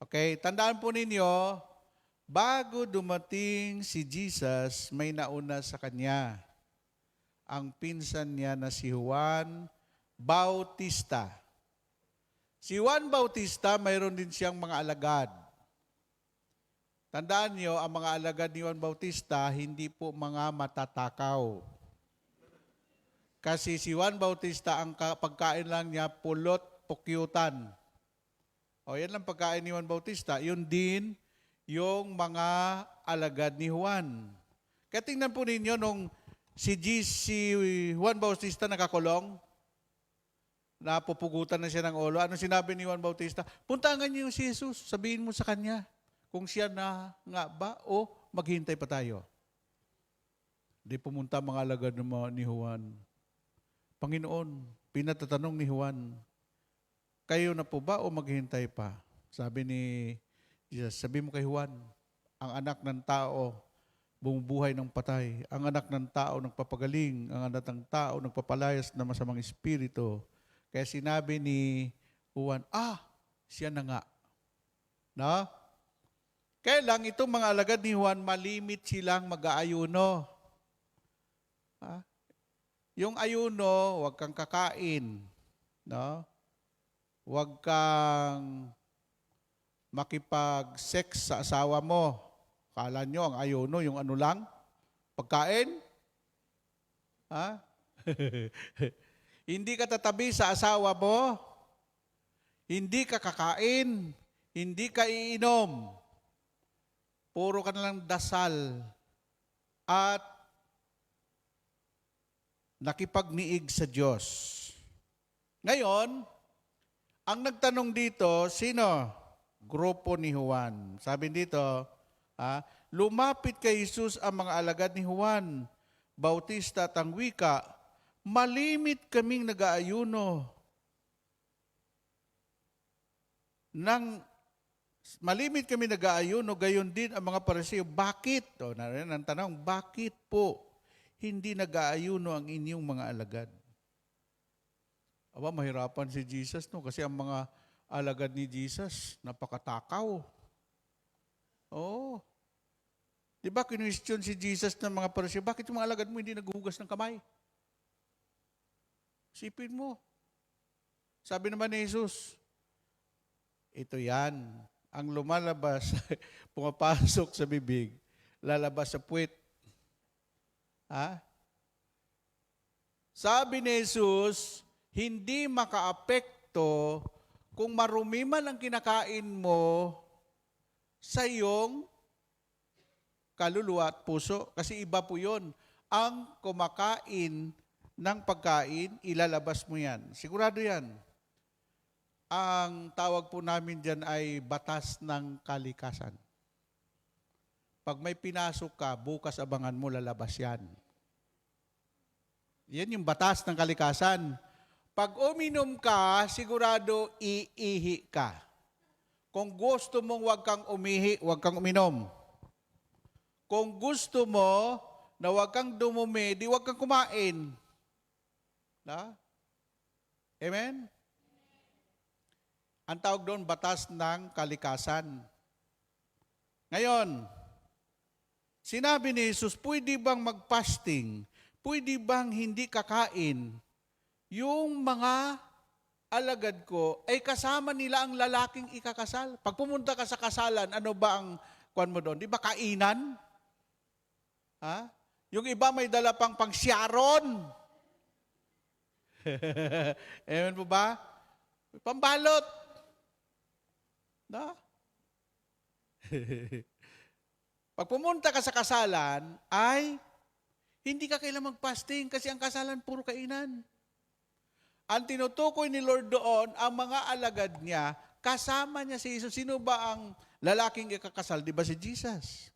Okay, tandaan po ninyo, bago dumating si Jesus, may nauna sa kanya. Ang pinsan niya na si Juan Bautista. Si Juan Bautista, mayroon din siyang mga alagad. Tandaan niyo, ang mga alagad ni Juan Bautista, hindi po mga matatakaw. Kasi si Juan Bautista, ang pagkain lang niya, pulot, pukyutan. O yan lang pagkain ni Juan Bautista. Yun din yung mga alagad ni Juan. Kaya tingnan po ninyo, nung si Juan Bautista nakakulong, napupugutan na siya ng ulo. Ano sinabi ni Juan Bautista? Puntangan niyo si Jesus. Sabihin mo sa kanya kung siya na nga ba o maghintay pa tayo. Di pumunta mga alagad ni Juan. Panginoon, pinatatanong ni Juan, kayo na po ba o maghintay pa? Sabi ni Jesus, sabi mo kay Juan, ang anak ng tao bumubuhay ng patay. Ang anak ng tao nagpapagaling. Ang anak ng tao nagpapalayas ng masamang espiritu. Kaya sinabi ni Juan, siya na nga. No? Kaya lang, itong mga alagad ni Juan, malimit silang mag-aayuno. Yung ayuno, huwag kang kakain. No? Huwag kang makipag-sex sa asawa mo. Kala nyo, ang ayuno, yung ano lang? Pagkain? Hindi ka tatabi sa asawa mo. Hindi ka kakain. Hindi ka iinom. Puro ka nalang dasal. At nakipagniig sa Diyos. Ngayon, ang nagtanong dito, sino? Grupo ni Juan. Sabi dito, lumapit kay Jesus ang mga alagad ni Juan Bautista at ang wika, malimit kaming nag-aayuno Malimit kami nag-aayuno, gayon din ang mga Pariseo. Bakit? O, narin ang tanong, bakit po hindi nag-aayuno ang inyong mga alagad? Aba, mahirapan si Jesus, no? Kasi ang mga alagad ni Jesus, napakatakaw. Oo. Di ba, kinwestiyon si Jesus ng mga Pariseo, bakit yung mga alagad mo hindi naghuhugas ng kamay? Sipin mo. Sabi naman ni Jesus, ito yan. Ang lumalabas, pumapasok sa bibig, lalabas sa puwet. Ha? Sabi ni Jesus, hindi makaapekto kung marumi man ang kinakain mo sa iyong kaluluwa at puso. Kasi iba po yun. Ang kumakain ng pagkain, ilalabas mo yan. Sigurado yan. Ang tawag po namin dyan ay batas ng kalikasan. Pag may pinasok ka, bukas abangan mo, lalabas yan. Yan yung batas ng kalikasan. Pag uminom ka, sigurado iihi ka. Kung gusto mong huwag kang umihi, huwag kang uminom. Kung gusto mo na huwag kang dumumi, di huwag kang kumain. Na? Amen? Ang tawag doon, batas ng kalikasan. Ngayon, sinabi ni Jesus, pwede bang mag-fasting? Pwede bang hindi kakain? Yung mga alagad ko, ay kasama nila ang lalaking ikakasal. Pag pumunta ka sa kasalan, ano ba ang kuwan mo doon? Di ba kainan? Ha? Yung iba may dala pang pang-syaron. Amen po ba? Pambalot. Na? Pag pumunta ka sa kasalan, ay hindi ka kailangang mag-fasting kasi ang kasalan puro kainan. Ang tinutukoy ni Lord doon, ang mga alagad niya, kasama niya si Jesus. Sino ba ang lalaking ikakasal? Di ba si Jesus?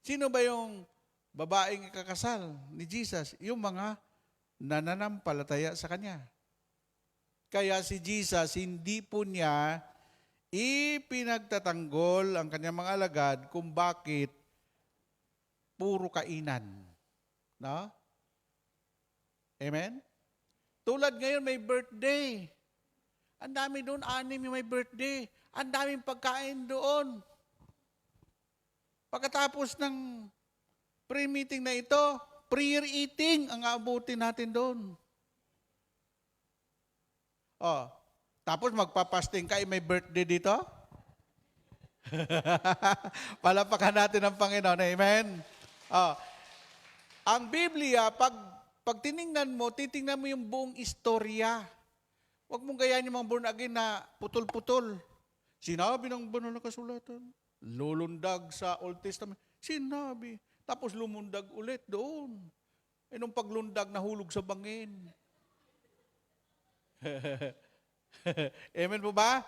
Sino ba yung babaeng ikakasal ni Jesus? Yung mga nananampalataya sa Kanya. Kaya si Jesus, hindi po niya ipinagtatanggol ang kanyang mga alagad kung bakit puro kainan. No? Amen? Tulad ngayon may birthday. Ang dami doon, 6 yung may birthday. Ang daming pagkain doon. Pagkatapos ng pre-meeting na ito, prayer eating ang aabutin natin doon. Oh, tapos magpapasting ka, may birthday dito? Palapakan natin ang Panginoon. Amen? Oh, ang Biblia, pag tiningnan mo, titingnan mo yung buong istorya. Huwag mong gayahin yung mga born again na putol-putol. Sinabi ng banal na kasulatan, lulundag sa Old Testament. Sinabi. Tapos lumundag ulit doon. E nung paglundag, nahulog sa bangin. Amen po ba?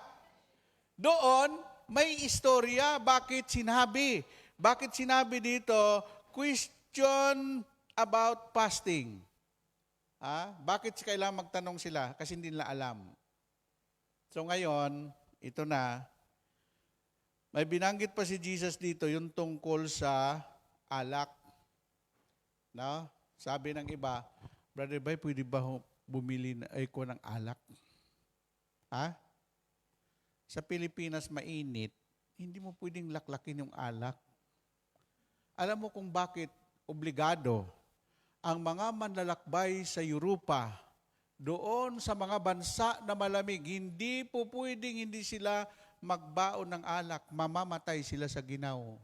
Doon, may istorya. Bakit sinabi? Bakit sinabi dito, question about fasting? Bakit kailangan magtanong sila? Kasi hindi nila alam. So ngayon, ito na, may binanggit pa si Jesus dito, yung tungkol sa alak. No? Sabi ng iba, Brother Bay, pwede ba bumili ko ng alak? Ha? Sa Pilipinas mainit, hindi mo pwedeng laklakin yung alak. Alam mo kung bakit obligado ang mga manlalakbay sa Europa, doon sa mga bansa na malamig, hindi po pwedeng hindi sila magbaon ng alak, mamamatay sila sa ginaw.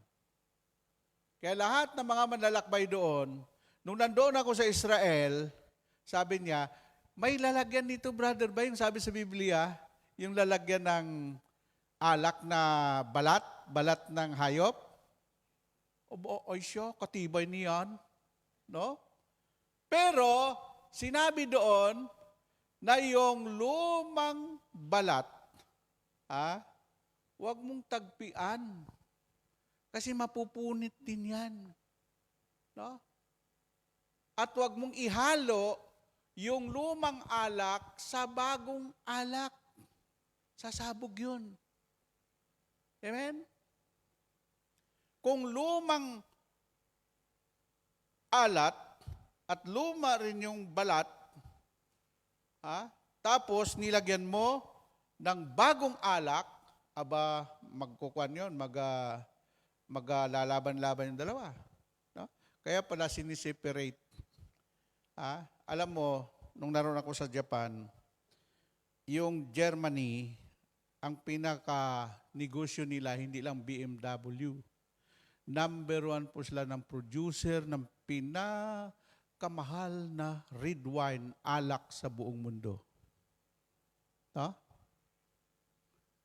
Kaya lahat ng mga manlalakbay doon, nung nandoon ako sa Israel, sabi niya, may lalagyan nito, Brother Bay, yung sabi sa Biblia, yung lalagyan ng alak na balat ng hayop. Ay siya, katibay niyan. No? Pero, sinabi doon na yung lumang balat, huwag mong tagpian. Kasi mapupunit din yan. No? At huwag mong ihalo yung lumang alak sa bagong alak. Sasabog yun. Amen? Kung lumang alat at luma rin yung balat, tapos nilagyan mo ng bagong alak, aba, magkukuan yun, maglalaban-laban yung dalawa. No? Kaya pala siniseparate. Alam mo, nung naroon ako sa Japan, yung Germany, ang pinaka-negosyo nila, hindi lang BMW. Number 1 po sila ng producer ng pinakamahal na red wine, alak sa buong mundo. No?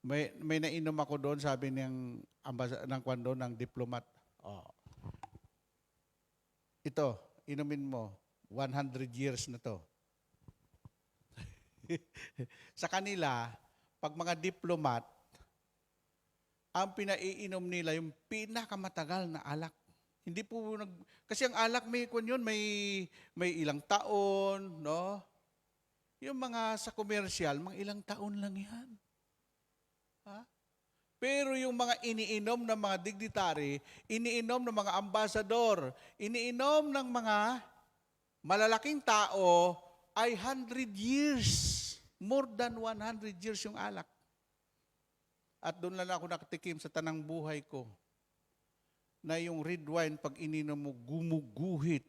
May nainom ako doon, sabi ng kwan doon, ng diplomat. Ito, inumin mo, 100 years na to. Sa kanila, pag mga diplomat, ang pinaiinom nila yung pinakamatagal na alak. Hindi po kasi ang alak may ilang taon, no? Yung mga sa commercial, mga ilang taon lang 'yan. Pero yung mga iniinom ng mga dignitary, iniinom ng mga ambasador, iniinom ng mga malalaking tao ay 100 years. More than 100 years yung alak. At doon lang ako nakatikim sa tanang buhay ko na yung red wine, pag ininom mo, gumuguhit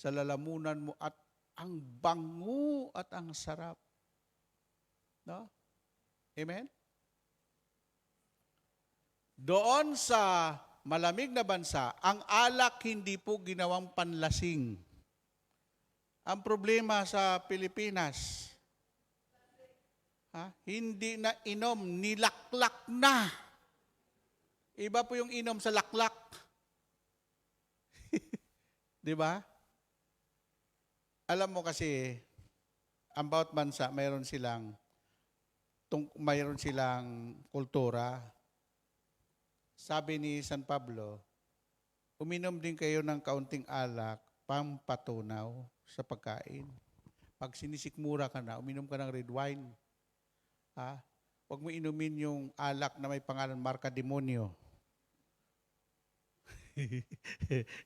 sa lalamunan mo at ang bango at ang sarap. No? Amen? Doon sa malamig na bansa, ang alak hindi po ginawang panlasing. Ang problema sa Pilipinas, hindi na inom, nilaklak na. Iba po yung inom sa laklak. Di ba? Alam mo kasi, ang bawat bansa, mayroon silang kultura. Sabi ni San Pablo, uminom din kayo ng kaunting alak, pampatunaw sa pagkain. Pag sinisikmura ka na, uminom ka ng red wine. Huwag mo inumin yung alak na may pangalan marka demonyo.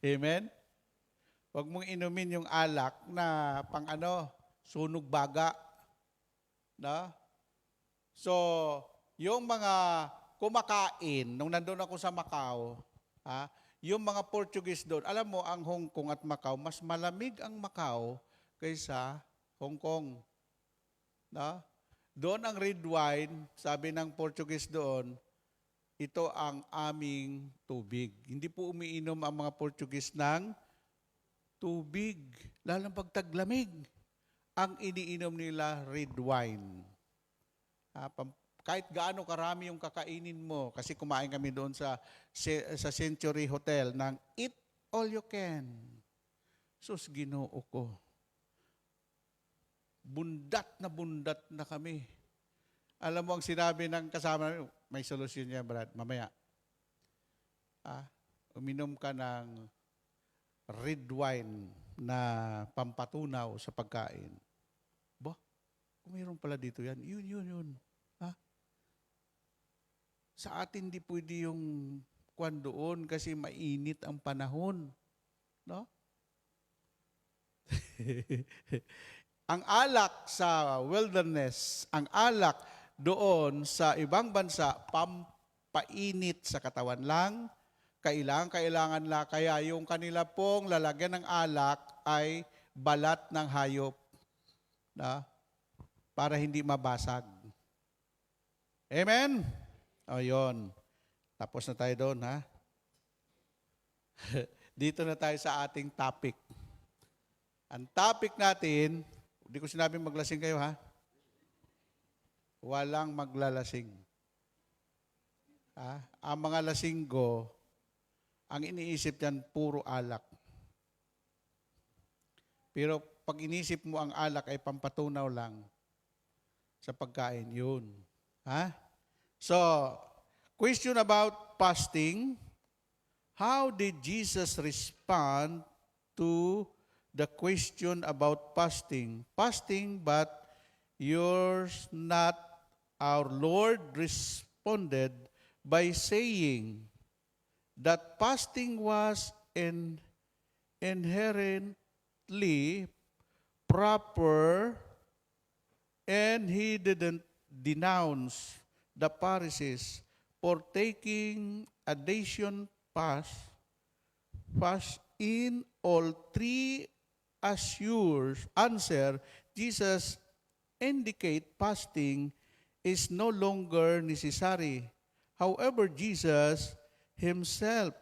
Amen? Huwag mong inumin yung alak na sunog baga. No? So, yung mga kumakain, nung nandun ako sa Macau, yung mga Portuguese doon, alam mo, ang Hong Kong at Macau, mas malamig ang Macau kaysa Hong Kong. No? Doon ang red wine, sabi ng Portuguese doon, ito ang aming tubig. Hindi po umiinom ang mga Portuguese ng tubig, lalo pag taglamig. Ang iniinom nila, red wine. Kahit gaano karami yung kakainin mo, kasi kumain kami doon sa Century Hotel ng eat all you can. Sus, Ginoo ko. Bundat na kami. Alam mo ang sinabi ng kasama namin, may solusyon niya, Brad, mamaya. Uminom ka ng red wine na pampatunaw sa pagkain. Kung mayroon pala dito yan, yun. Sa atin di pwede yung kwan doon kasi mainit ang panahon. No? Ang alak sa wilderness, ang alak doon sa ibang bansa, pampainit sa katawan lang, kailangan lang, kaya yung kanila pong lalagyan ng alak ay balat ng hayop na para hindi mabasag. Amen? O yun. Tapos na tayo doon, ha? Dito na tayo sa ating topic. Ang topic natin, hindi ko sinabing maglasing kayo, ha? Walang maglalasing. Ang mga lasinggo, ang iniisip yan, puro alak. Pero pag inisip mo ang alak ay pampatunaw lang sa pagkain, yun. So, question about fasting. How did Jesus respond to the question about fasting? Fasting, but yours not. Our Lord responded by saying that fasting was inherently proper, and he didn't denounce the Pharisees for taking a nation fast in all three answer. Jesus indicate fasting is no longer necessary. However, Jesus himself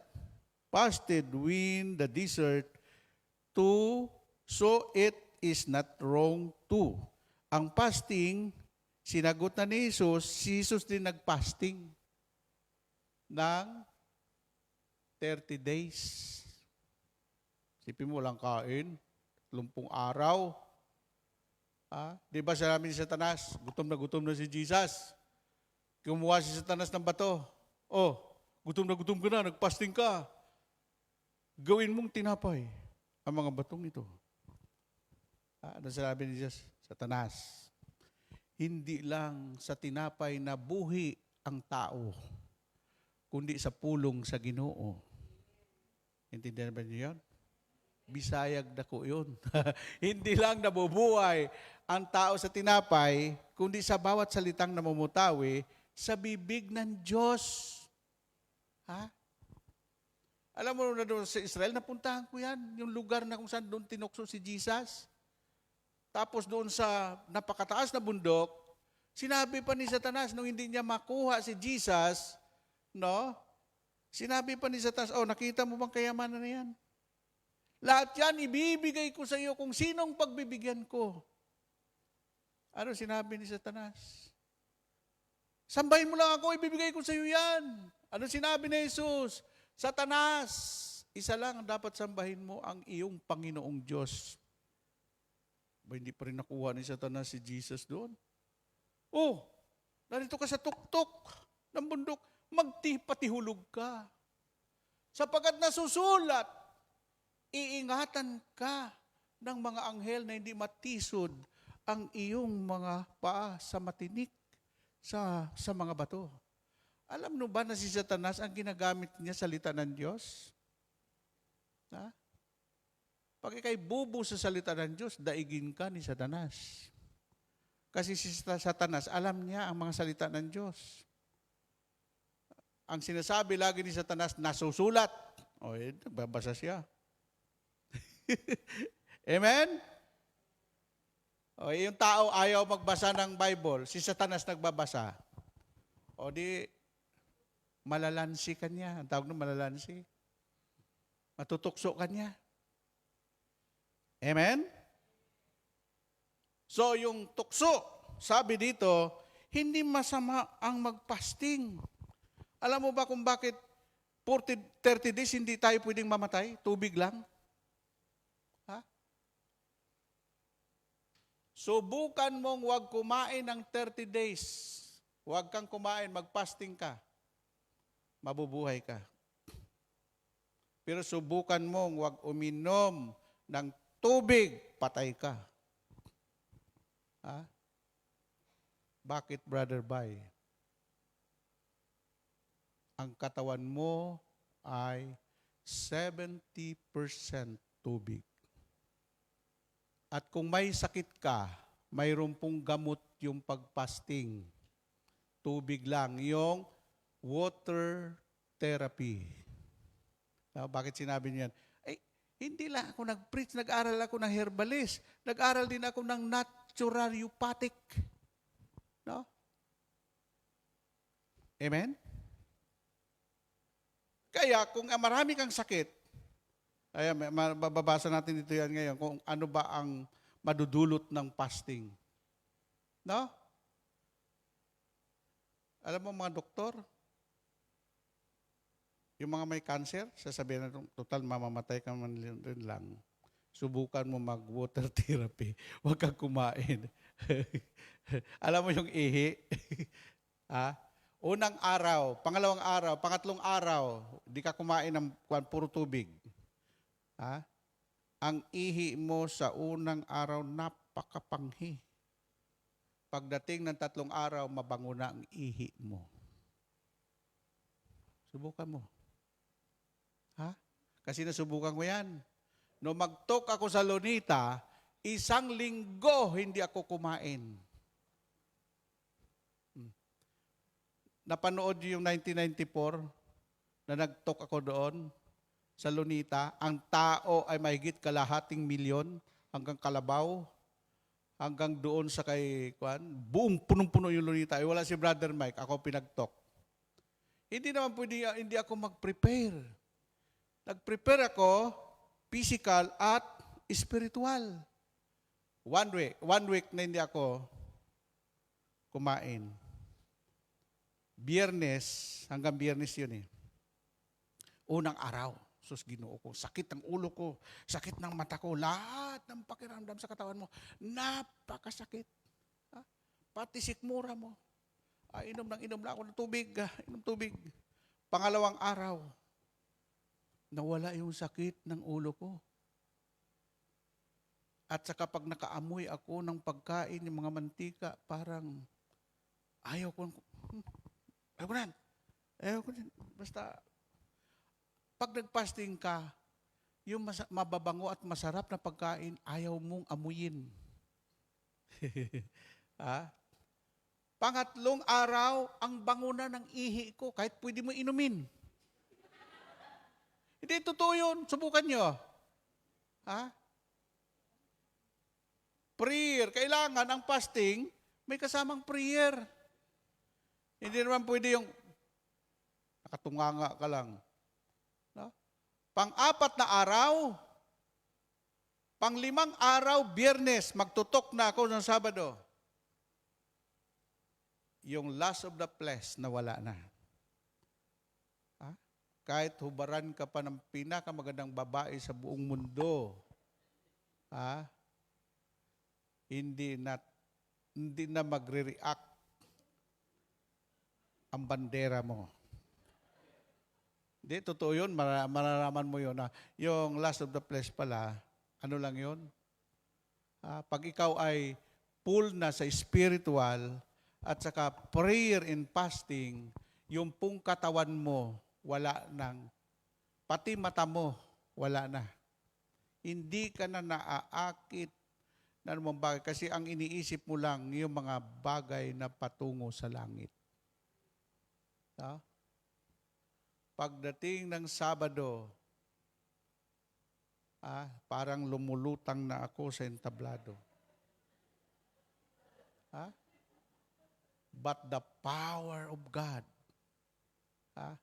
fasted in the desert too, so it is not wrong too. Ang fasting, sinagot na ni Jesus, si Jesus din nagfasting ng 30 days. Sipin mo, walang kain, 30 araw. Di ba sabi ni Satanas, gutom na si Jesus. Kumuha si Satanas ng bato. Oh, gutom ka na, nagfasting ka. Gawin mong tinapay ang mga batong ito. Ano sabi ni Jesus? Satanas, hindi lang sa tinapay na buhi ang tao, kundi sa pulong sa Ginoo. Intindihan ba niyo yun? Bisayag dako yun. Hindi lang nabubuhay ang tao sa tinapay, kundi sa bawat salitang namumutawi sa bibig ng Diyos. Alam mo na doon sa Israel, napuntahan ko yan, yung lugar na kung saan doon tinukso si Jesus. Tapos doon sa napakataas na bundok, sinabi pa ni Satanas nung hindi niya makuha si Jesus, no? Sinabi pa ni Satanas, nakita mo bang kayamanan na yan? Lahat yan, ibibigay ko sa iyo kung sinong pagbibigyan ko. Ano sinabi ni Satanas? Sambahin mo lang ako, ibibigay ko sa iyo yan. Ano sinabi ni Jesus? Satanas, isa lang ang dapat sambahin mo, ang iyong Panginoong Diyos. Hindi pa rin nakuha ni Satanas si Jesus doon. Narito ka sa tuktok ng bundok, magtipatihulog ka. Sapagkat nasusulat, iingatan ka ng mga anghel na hindi matisod ang iyong mga paa sa matinik sa mga bato. Alam mo ba na si Satanas ang ginagamit niya salita ng Diyos? Pag ikay bubo sa salita ng Diyos, daigin ka ni Satanas. Kasi si Satanas, alam niya ang mga salita ng Diyos. Ang sinasabi lagi ni Satanas, nasusulat. Nagbabasa siya. Amen? Yung tao ayaw magbasa ng Bible, si Satanas nagbabasa. Malalansi ka niya. Ang tawag ng malalansi. Matutukso ka niya. Amen? So, yung tukso, sabi dito, hindi masama ang magpasting. Alam mo ba kung bakit 30 days hindi tayo pwedeng mamatay? Tubig lang? Subukan mong huwag kumain ng 30 days. Huwag kang kumain, magpasting ka. Mabubuhay ka. Pero subukan mong huwag uminom ng tubig, patay ka. Bakit, Brother Bay? Ang katawan mo ay 70% tubig. At kung may sakit ka, mayroon pong gamot yung pagpasting. Tubig lang, yung water therapy. Bakit sinabi niyan? Hindi lang ako nag-preach, nag-aral ako ng herbalist. Nag-aral din ako ng naturopathic. No? Amen? Kaya kung marami kang sakit, mababasa natin dito yan ngayon, kung ano ba ang madudulot ng fasting. No? Alam mo mga doktor, yung mga may cancer, sasabihin na, total mamamatay ka man rin lang. Subukan mo mag-water therapy. Huwag kang kumain. Alam mo yung ihi? Unang araw, pangalawang araw, pangatlong araw, di ka kumain ng puro tubig. Ang ihi mo sa unang araw, napakapanghi. Pagdating ng 3 araw, mabango na ang ihi mo. Subukan mo. Ha? Kasi nasubukan ko yan. No mag-talk ako sa Lunita, 1 linggo hindi ako kumain. Napanood niyo yung 1994 na nag-talk ako doon sa Lunita. Ang tao ay mahigit kalahating milyon hanggang Kalabaw, hanggang doon sa kay Kwan. Buong punong-puno yung Lunita. Wala si Brother Mike, ako pinag-talk. Hindi naman pwede, hindi ako mag-prepare. Nag-prepare ako, physical at spiritual. 1 week na hindi ako kumain. Biyernes, hanggang Biyernes yun eh. Unang araw, sus Ginoo ko, sakit ng ulo ko, sakit ng mata ko, lahat ng pakiramdam sa katawan mo, napakasakit. Ha? Pati sikmura mo. Inom lang ako ng tubig, inom tubig. Pangalawang araw, nawala yung sakit ng ulo ko. At saka pag nakaamoy ako ng pagkain, yung mga mantika, parang ayaw ko na. Basta, pag nag-fasting ka, yung mababango at masarap na pagkain, ayaw mong amuyin. Ha? Pangatlong araw, ang bango na ng ihi ko, kahit pwede mo inumin. Hindi, totoo yun. Subukan nyo. Ha? Prayer. Kailangan ang fasting, may kasamang prayer. Hindi naman pwede yung nakatunganga ka lang. No? Pang-4 na araw, pang-5 araw, Biyernes, magtutok na ako ng Sabado. Yung lust of the flesh, nawala na. Ha? Kahit hubaran ka pa ng pinakamagandang babae sa buong mundo, ha? Hindi na magre-react ang bandera mo. Hindi, totoo yun. Mararaman mo yun. Yung lust of the flesh pala, ano lang yun? Pag ikaw ay full na sa spiritual at saka prayer and fasting, yung pong katawan mo, wala nang, pati mata mo, wala na. Hindi ka na naaakit na anumang bagay. Kasi ang iniisip mo lang yung mga bagay na patungo sa langit. Ha? Pagdating ng Sabado, parang lumulutang na ako sa entablado. Ha? But the power of God. Ha?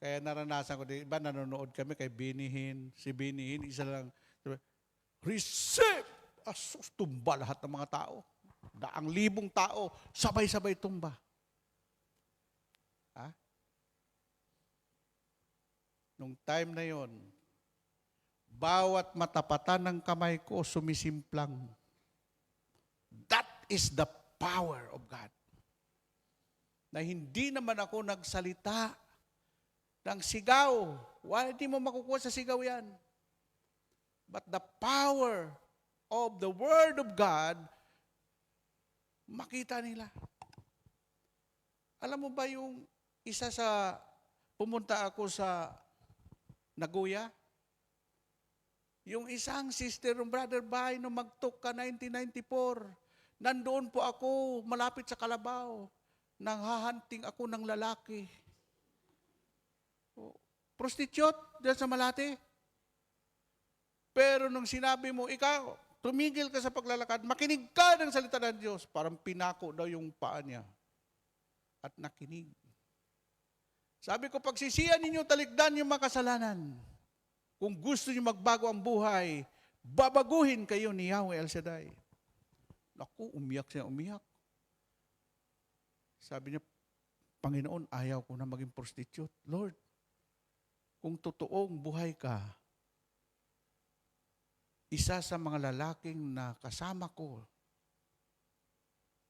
Kaya naranasan ko, iba nanonood kami kay Binihin. Si Binihin, isa lang, receive! Asus, tumba lahat ng mga tao. 100,000 tao, sabay-sabay tumba. Ha? Nung time na yon, bawat matapatan ng kamay ko sumisimplang. That is the power of God. Na hindi naman ako nagsalita ng sigaw. Hindi mo makukuha sa sigaw yan. But the power of the Word of God, makita nila. Alam mo ba yung isa sa, pumunta ako sa Nagoya, yung isang sister ng Brother Bay, nung mag-talk ka 1994, nandoon po ako, malapit sa Kalabaw, nang hahanting ako ng lalaki. Prostitute, dyan sa Malate. Pero nung sinabi mo, ikaw, tumigil ka sa paglalakad, makinig ka ng salita ng Diyos. Parang pinako daw yung paa niya. At nakinig. Sabi ko, pagsisiyan ninyo, talikdan yung mga kasalanan. Kung gusto niyo magbago ang buhay, babaguhin kayo ni Yahweh El Shaddai. Naku, umiyak siya, umiyak. Sabi niya, Panginoon, ayaw ko na maging prostitute. Lord, kung totoong buhay ka, isa sa mga lalaking na kasama ko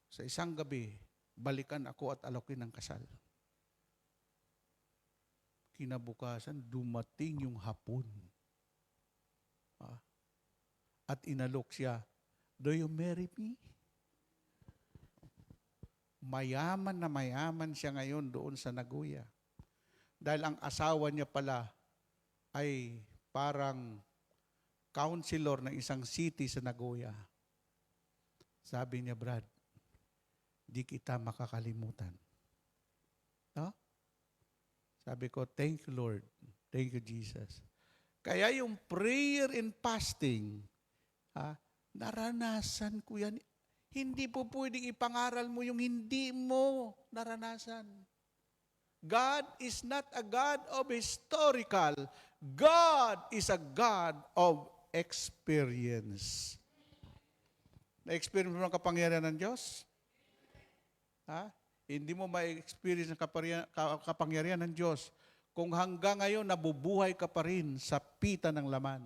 sa isang gabi, balikan ako at alokin ng kasal. Kinabukasan, dumating yung hapon. At inalok siya, do you marry me? Mayaman na mayaman siya ngayon doon sa Nagoya. Dahil ang asawa niya pala ay parang counselor ng isang city sa Nagoya. Sabi niya, Brad, di kita makakalimutan. No? Sabi ko, thank you, Lord. Thank you, Jesus. Kaya yung prayer and fasting, naranasan ko yan. Hindi po pwedeng ipangaral mo yung hindi mo naranasan. God is not a God of historical. God is a God of experience. Na-experience mo ang kapangyarihan ng Diyos? Hindi mo ma-experience ang kapangyarihan ng Diyos kung hanggang ngayon nabubuhay ka pa rin sa pita ng laman.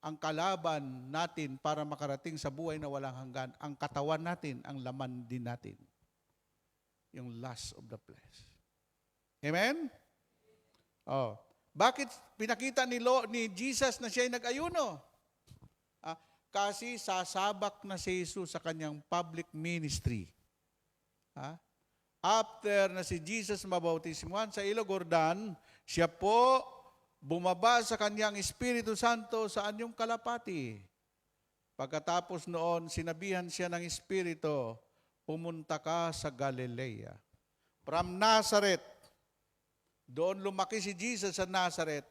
Ang kalaban natin para makarating sa buhay na walang hanggan, ang katawan natin, ang laman din natin. Yung lust of the flesh. Amen? Bakit pinakita ni Jesus na siya ay nag-ayuno? Kasi sasabak na si Jesus sa kanyang public ministry. After na si Jesus mabautismuhan sa Ilog Jordan, siya po bumaba sa kanyang Espiritu Santo sa anyong kalapati. Pagkatapos noon, sinabihan siya ng Espiritu, pumunta ka sa Galilea. From Nazareth, doon lumaki si Jesus sa Nazareth.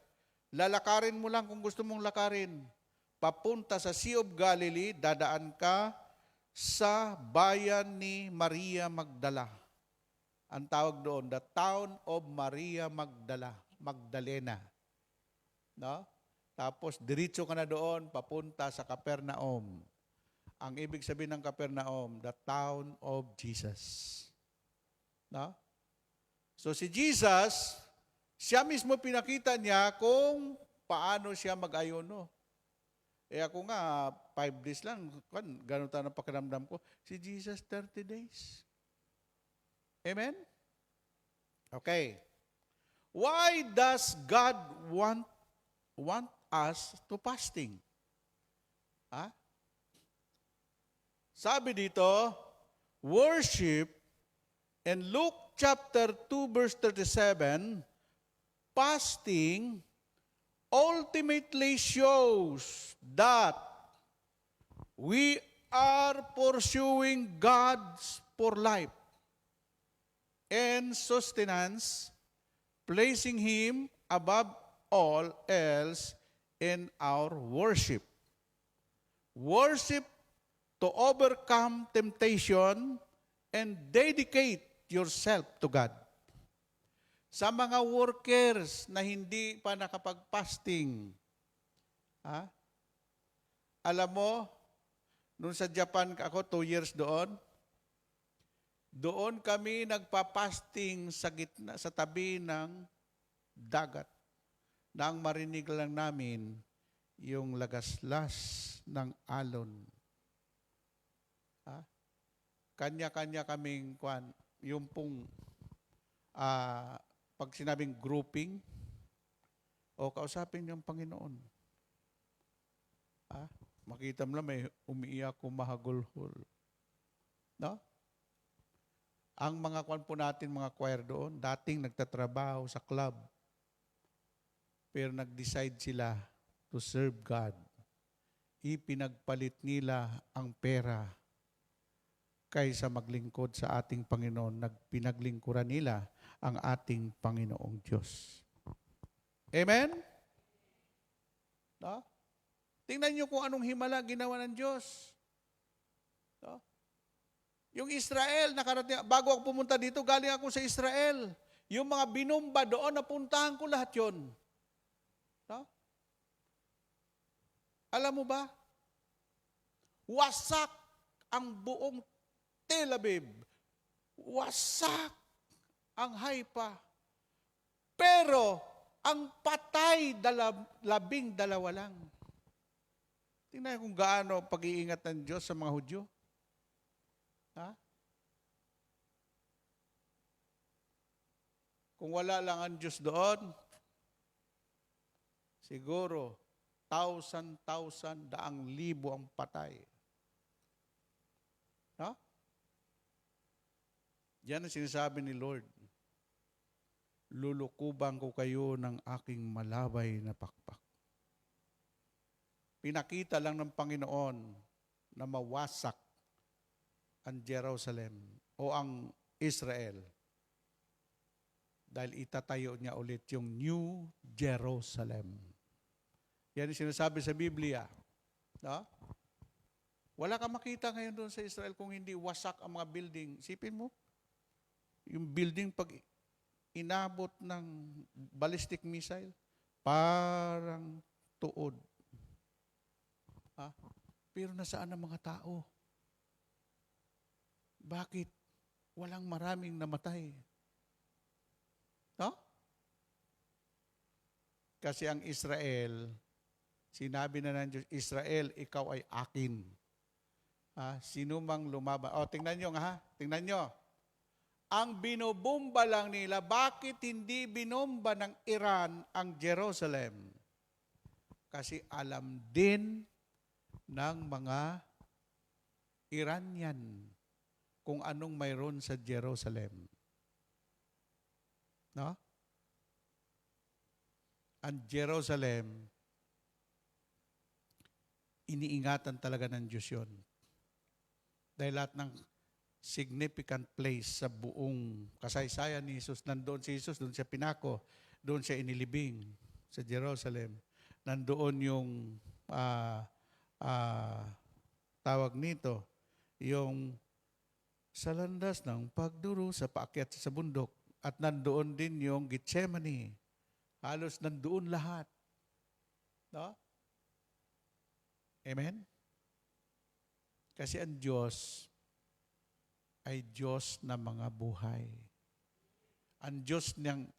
Lalakarin mo lang kung gusto mong lakarin. Papunta sa Sea of Galilee, dadaan ka sa bayan ni Maria Magdala. Ang tawag doon, the town of Maria Magdalena. No? Tapos diretso ka na doon, papunta sa Capernaum. Ang ibig sabihin ng Capernaum, the town of Jesus. No? So si Jesus, siya mismo pinakita niya kung paano siya mag-ayuno. Ako nga, 5 days lang, ganun tayo ng pakiramdam ko. Si Jesus, 30 days. Amen? Okay. Why does God want us to fasting? Sabi dito, worship, in Luke chapter 2 verse 37, fasting ultimately shows that we are pursuing God's for life and sustenance, placing Him above all else in our worship. Worship to overcome temptation and dedicate yourself to God. Sa mga workers na hindi pa nakapag-fasting, alam mo, nung sa Japan ako, 2 years doon kami nagpa-fasting sa gitna, sa tabi ng dagat. Nang marinig lang namin yung lagaslas ng alon. Kanya-kanya kaming yung pong pag sinabing grouping, kausapin yung Panginoon. Makita mo lang may umiiyak, kumahagulhol. No? Ang mga po natin, mga choir doon, dating nagtatrabaho sa club, pero nag-decide sila to serve God. Ipinagpalit nila ang pera kaysa maglingkod sa ating Panginoon. Pinaglingkuran nila ang ating Panginoong Diyos. Amen? No? Tingnan niyo kung anong himala ginawa ng Diyos. No? Yung Israel, bago ako pumunta dito, galing ako sa Israel. Yung mga binumba doon, napuntahan ko lahat yon. No? Alam mo ba? Wasak ang buong Tel Aviv. Wasak ang Haifa. Pero, ang patay, 12 lang. Tingnan kung gaano pag-iingat ng Diyos sa mga Hudyo. Kung wala lang ang Diyos doon, siguro, 1,000, daang libo ang patay. Yan ang sinasabi ni Lord. lulukuban ko kayo ng aking malabay na pakpak. Pinakita lang ng Panginoon na mawasak ang Jerusalem o ang Israel dahil itatayo niya ulit yung New Jerusalem. Yan yung sinasabi sa Biblia. No? Wala kang makita ngayon doon sa Israel kung hindi wasak ang mga building. Isipin mo, yung building pag inabot ng ballistic missile, parang tuod. Pero nasaan ang mga tao? Bakit walang maraming namatay? No? Kasi ang Israel, sinabi na ng Diyos, Israel, ikaw ay akin. Sino mang lumaban. Tingnan nyo nga, tingnan nyo. Ang binobomba lang nila, bakit hindi binomba ng Iran ang Jerusalem? Kasi alam din ng mga Iranian kung anong mayroon sa Jerusalem. No? Ang Jerusalem, iniingatan talaga ng Diyos yun. Dahil lahat ng significant place sa buong kasaysayan ni Jesus, nandoon si Jesus, doon siya pinako, doon siya inilibing sa Jerusalem. Nandoon yung tawag nito, yung sa landas ng pagduro sa paakyat sa bundok. At nandoon din yung Gethsemane. Halos nandoon lahat. No? Amen? Kasi ang Diyos ay Diyos na mga buhay. Ang Diyos ng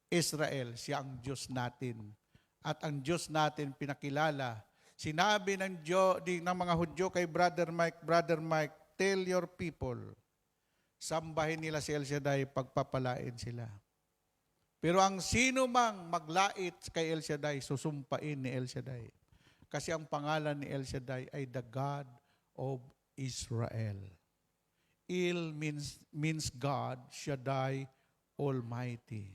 Israel, siya ang Diyos natin. At ang Diyos natin pinakilala. Sinabi ng mga Hudyo kay Brother Mike, tell your people, sambahin nila si El Shaddai, pagpapalain sila. Pero ang sino mang maglait kay El Shaddai, susumpain ni El Shaddai. Kasi ang pangalan ni El Shaddai ay the God of Israel. Il means God, Shaddai, Almighty.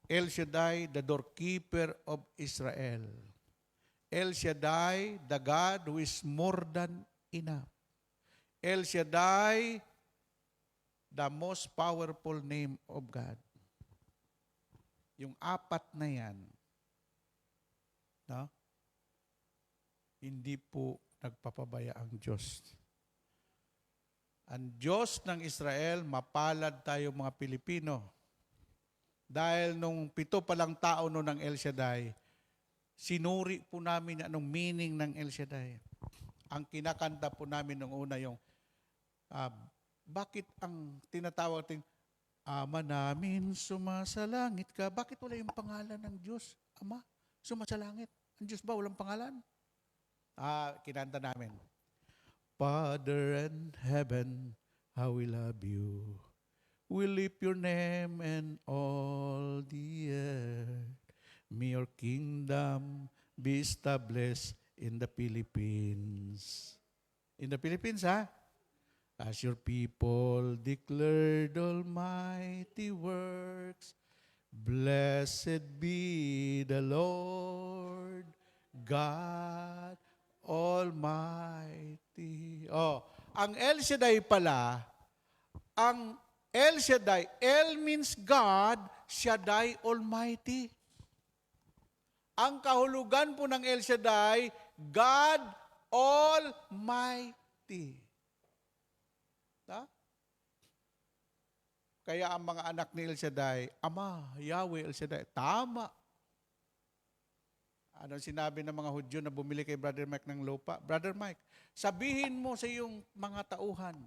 El Shaddai, the doorkeeper of Israel. El Shaddai, the God who is more than enough. El Shaddai, the most powerful name of God. Yung apat na yan, no? Hindi po nagpapabaya ang Diyos. Ang Diyos ng Israel, mapalad tayo mga Pilipino. Dahil nung 7 pa lang tao noon ng El Shaddai, sinuri po namin anong meaning ng El Shaddai. Ang kinakanta po namin nung una yung, bakit ang tinatawag natin, Ama namin, sumasalangit ka. Bakit wala yung pangalan ng Diyos? Ama, sumasalangit. Ang Diyos ba walang pangalan? Kinanta namin. Father in heaven, how we love you. We lift your name and all the earth. May your kingdom be established in the Philippines. In the Philippines, As your people declared almighty works, blessed be the Lord God Almighty. Ang El Shaddai pala, ang El Shaddai, El means God, Shaddai Almighty. Ang kahulugan po ng El Shaddai, God Almighty. Kaya ang mga anak ni El Shaddai, Ama, Yahweh El Shaddai, tama. Ano sinabi ng mga Hudyo na bumili kay Brother Mike ng lupa? Brother Mike, sabihin mo sa iyong mga tauhan,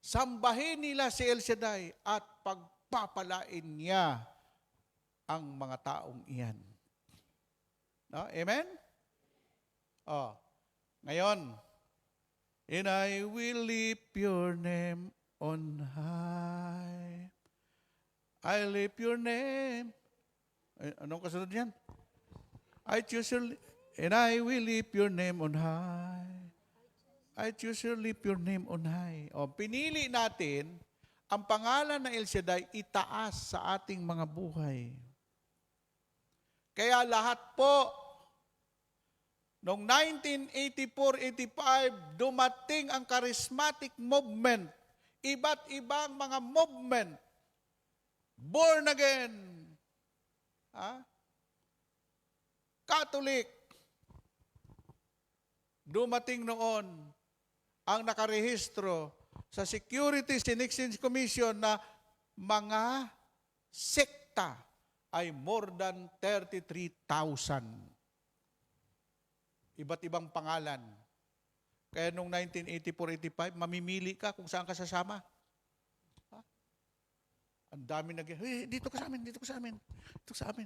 sambahin nila si El Shaddai at pagpapalain niya ang mga taong iyan. No? Amen? Ngayon, and I will lift your name on high. I lift your name. Anong kasunod yan? I choose your, and I will lift your name on high. I choose your lift your name on high. Pinili natin ang pangalan ng El Shaddai itaas sa ating mga buhay. Kaya lahat po, noong 1984-85, dumating ang charismatic movement, iba't ibang mga movement, born again, Catholic, dumating noon ang nakarehistro sa Securities and Exchange Commission na mga sekta ay more than 33,000. Iba't ibang pangalan. Kaya noong 1984-85, mamimili ka kung saan ka sasama. Ang dami dito ka sa amin, dito ka sa amin, dito sa amin.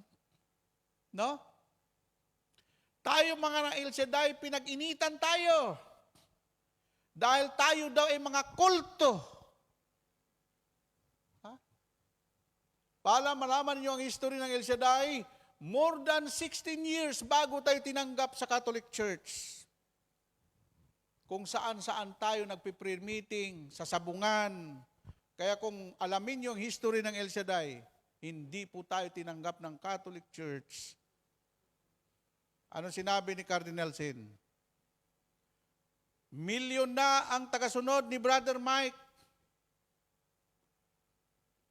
No? Tayo mga ng El Shaddai, pinag-initan tayo. Dahil tayo daw ay mga kulto. Para malaman niyo ang history ng El Shaddai, more than 16 years bago tayo tinanggap sa Catholic Church. Kung saan-saan tayo nagpi-prayer meeting, sa sabungan. Kaya kung alamin niyo ang history ng El Shaddai, hindi po tayo tinanggap ng Catholic Church. Ano sinabi ni Cardinal Sin? Milyon na ang tagasunod ni Brother Mike.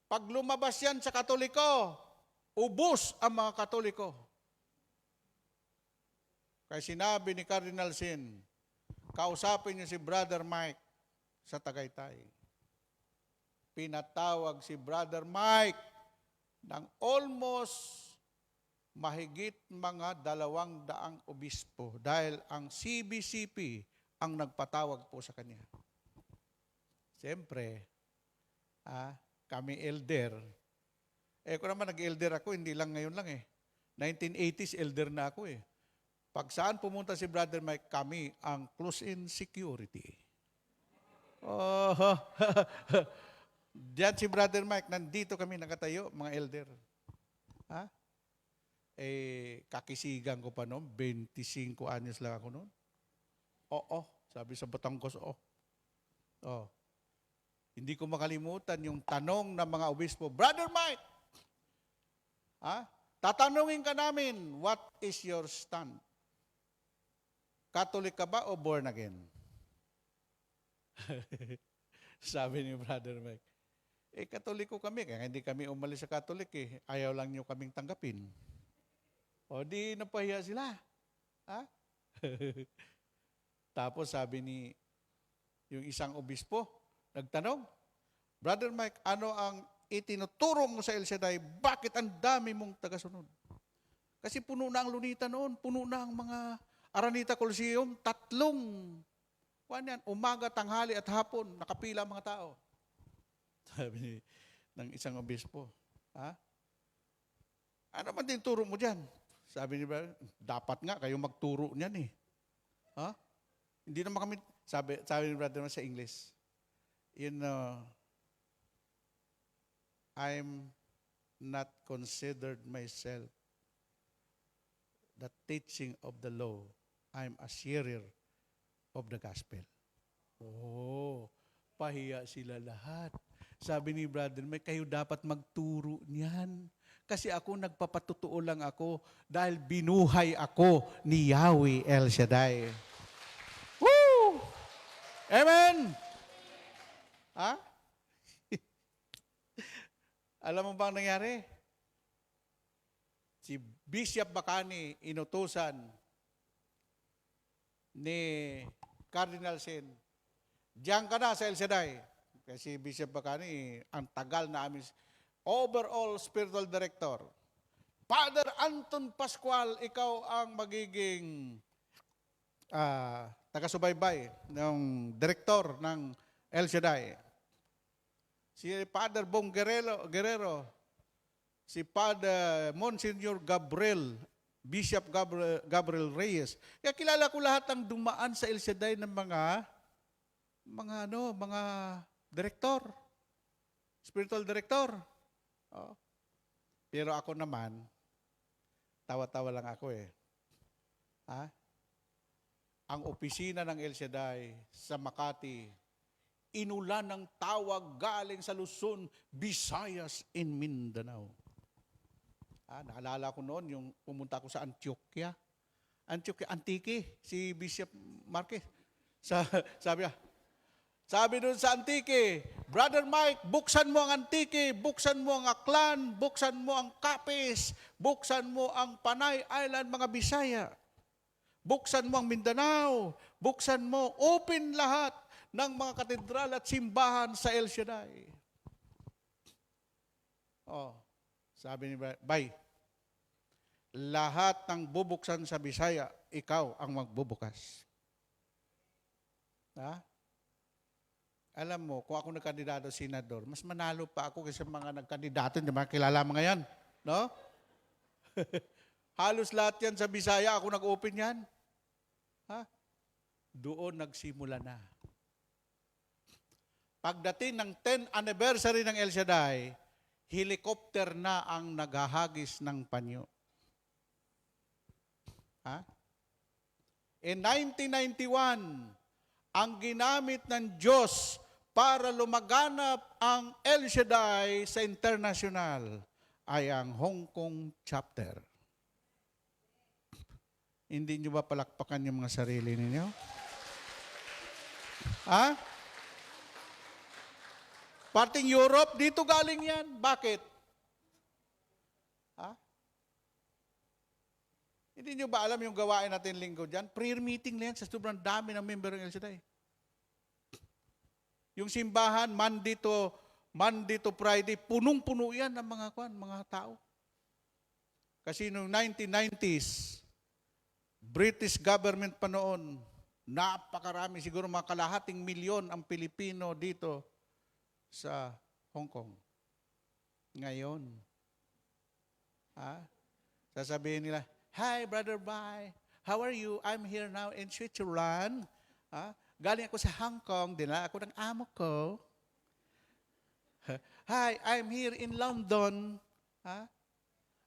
Pag lumabas yan sa Katoliko, ubos ang mga Katoliko. Kaya sinabi ni Cardinal Sin, kausapin niyo si Brother Mike sa Tagaytay. Pinatawag si Brother Mike ng almost mahigit mga 200 obispo dahil ang CBCP ang nagpatawag po sa kanya. Siyempre, kami elder. Kung naman nag-elder ako, hindi lang ngayon lang 1980s elder na ako Pag saan pumunta si Brother Mike, kami ang close-in security. Oh, diyan si Brother Mike, nandito kami nakatayo, mga elder. Kakisigan ko pa noon, 25 anyos lang ako noon. Oo, sabi sa Batangas, Hindi ko makalimutan yung tanong ng mga obispo, Brother Mike, tatanungin ka namin, what is your stand? Catholic ka ba o born again? Sabi ni Brother Mike, Katoliko kami, kaya hindi kami umalis sa Catholic Ayaw lang niyo kaming tanggapin. O di napahiya sila. Tapos sabi ni yung isang obispo, nagtanong, Brother Mike, ano ang itinuturo mo sa El Shaddai? Bakit ang dami mong tagasunod? Kasi puno na ang Lunita noon, puno na ang mga Aranita Coliseum, 3 umaga, tanghali at hapon, nakapila ang mga tao. Sabi ng isang obispo, ano man din turo mo dyan? Sabi ni Brother, dapat nga kayo magturo niyan Hindi naman kami, sabi ni Brother sa English, I'm not considered myself the teaching of the law. I'm a sharer of the gospel. Pahiya sila lahat. Sabi ni Brother Mike, kayo dapat magturo niyan. Kasi ako, nagpapatutuo lang ako dahil binuhay ako ni Yahweh El Shaddai. Woo! Amen! Alam mo ba ang nangyari? Si Bishop Bacani, inutusan ni Cardinal Sin, diyan ka na sa El Shaddai. Kasi Bishop Bacani, ang tagal na amin overall spiritual director. Father Anton Pascual, ikaw ang magiging taga-subaybay ng director ng El Shaddai. Si Father Bong Guerrero, si Father Monsignor Gabriel, Bishop Gabriel Reyes. Kaya kilala ko lahat ang dumaan sa El Shaddai ng mga director, spiritual director. Pero ako naman, tawa-tawa lang ako Ang opisina ng El Shaddai sa Makati, inulan ng tawag galing sa Luzon, Visayas, and Mindanao. Naalala ko noon, yung pumunta ko sa Antioquia, Antique, si Bishop Marquez. Sabi doon sa Antique, Brother Mike, buksan mo ang Antique, buksan mo ang Aklan, buksan mo ang Capiz, buksan mo ang Panay Island, mga Bisaya. Buksan mo ang Mindanao, buksan mo, open lahat ng mga katedral at simbahan sa El Shaddai. Sabi ni Bay, lahat ng bubuksan sa Bisaya, ikaw ang magbubukas. Alam mo, kung ako nagkandidato senador, mas manalo pa ako kaysa mga nagkandidato, di ba? Kilala mo ngayon, no? Halos lahat yan sa Bisaya, ako nag-open yan. Doon nagsimula na. Pagdating ng 10th anniversary ng El Shaddai, helicopter na ang naghahagis ng panyo. In 1991, ang ginamit ng Diyos para lumaganap ang El Shaddai sa international ay ang Hong Kong chapter. Hindi nyo ba palakpakan yung mga sarili ninyo? Parting Europe, dito galing yan. Bakit? Hindi nyo ba alam yung gawain natin linggo dyan? Prayer meeting na yan sa sobrang dami ng member ng El Shaddai. Yung simbahan, Monday to Friday, punong-puno yan ng mga tao. Kasi noong 1990s, British government pa noon, napakarami, siguro mga kalahating milyon ang Pilipino dito sa Hong Kong. Ngayon, sasabihin nila, "Hi, Brother Bai. How are you? I'm here now in Switzerland. Galing ako sa Hong Kong, dinala ako ng amo ko. Hi, I'm here in London.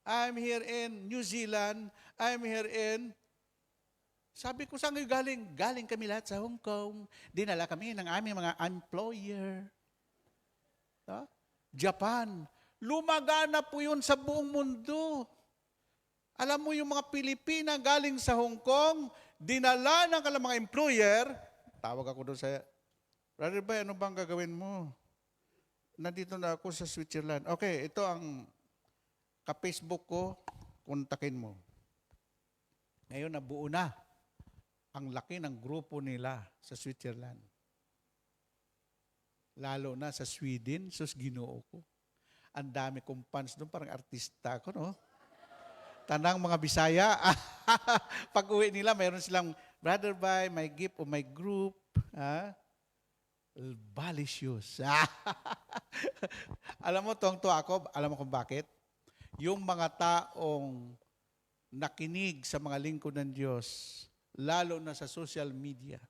I'm here in New Zealand. I'm here in..." Sabi ko, saan kayo galing? Galing kami lahat sa Hong Kong. Dinala kami ng aming mga employer. Japan. Lumagana po yun sa buong mundo. Alam mo yung mga Pilipina galing sa Hong Kong, dinala ng kanilang mga employer, tawag ako doon sa, "Brother Bay, ano bang gagawin mo? Nandito na ako sa Switzerland." Okay, ito ang ka-Facebook ko, kontakin mo. Ngayon, nabuo na ang laki ng grupo nila sa Switzerland. Lalo na sa Sweden, sus Ginoo ko. Ang dami kong fans doon, parang artista ko, no? Tanang mga Bisaya, pag uwi nila, mayroon silang, "Brother Bay, my gift o my group, balicious." Alam mo, tuwang-tuwa ako, alam mo kung bakit? Yung mga taong nakinig sa mga lingkod ng Diyos, lalo na sa social media.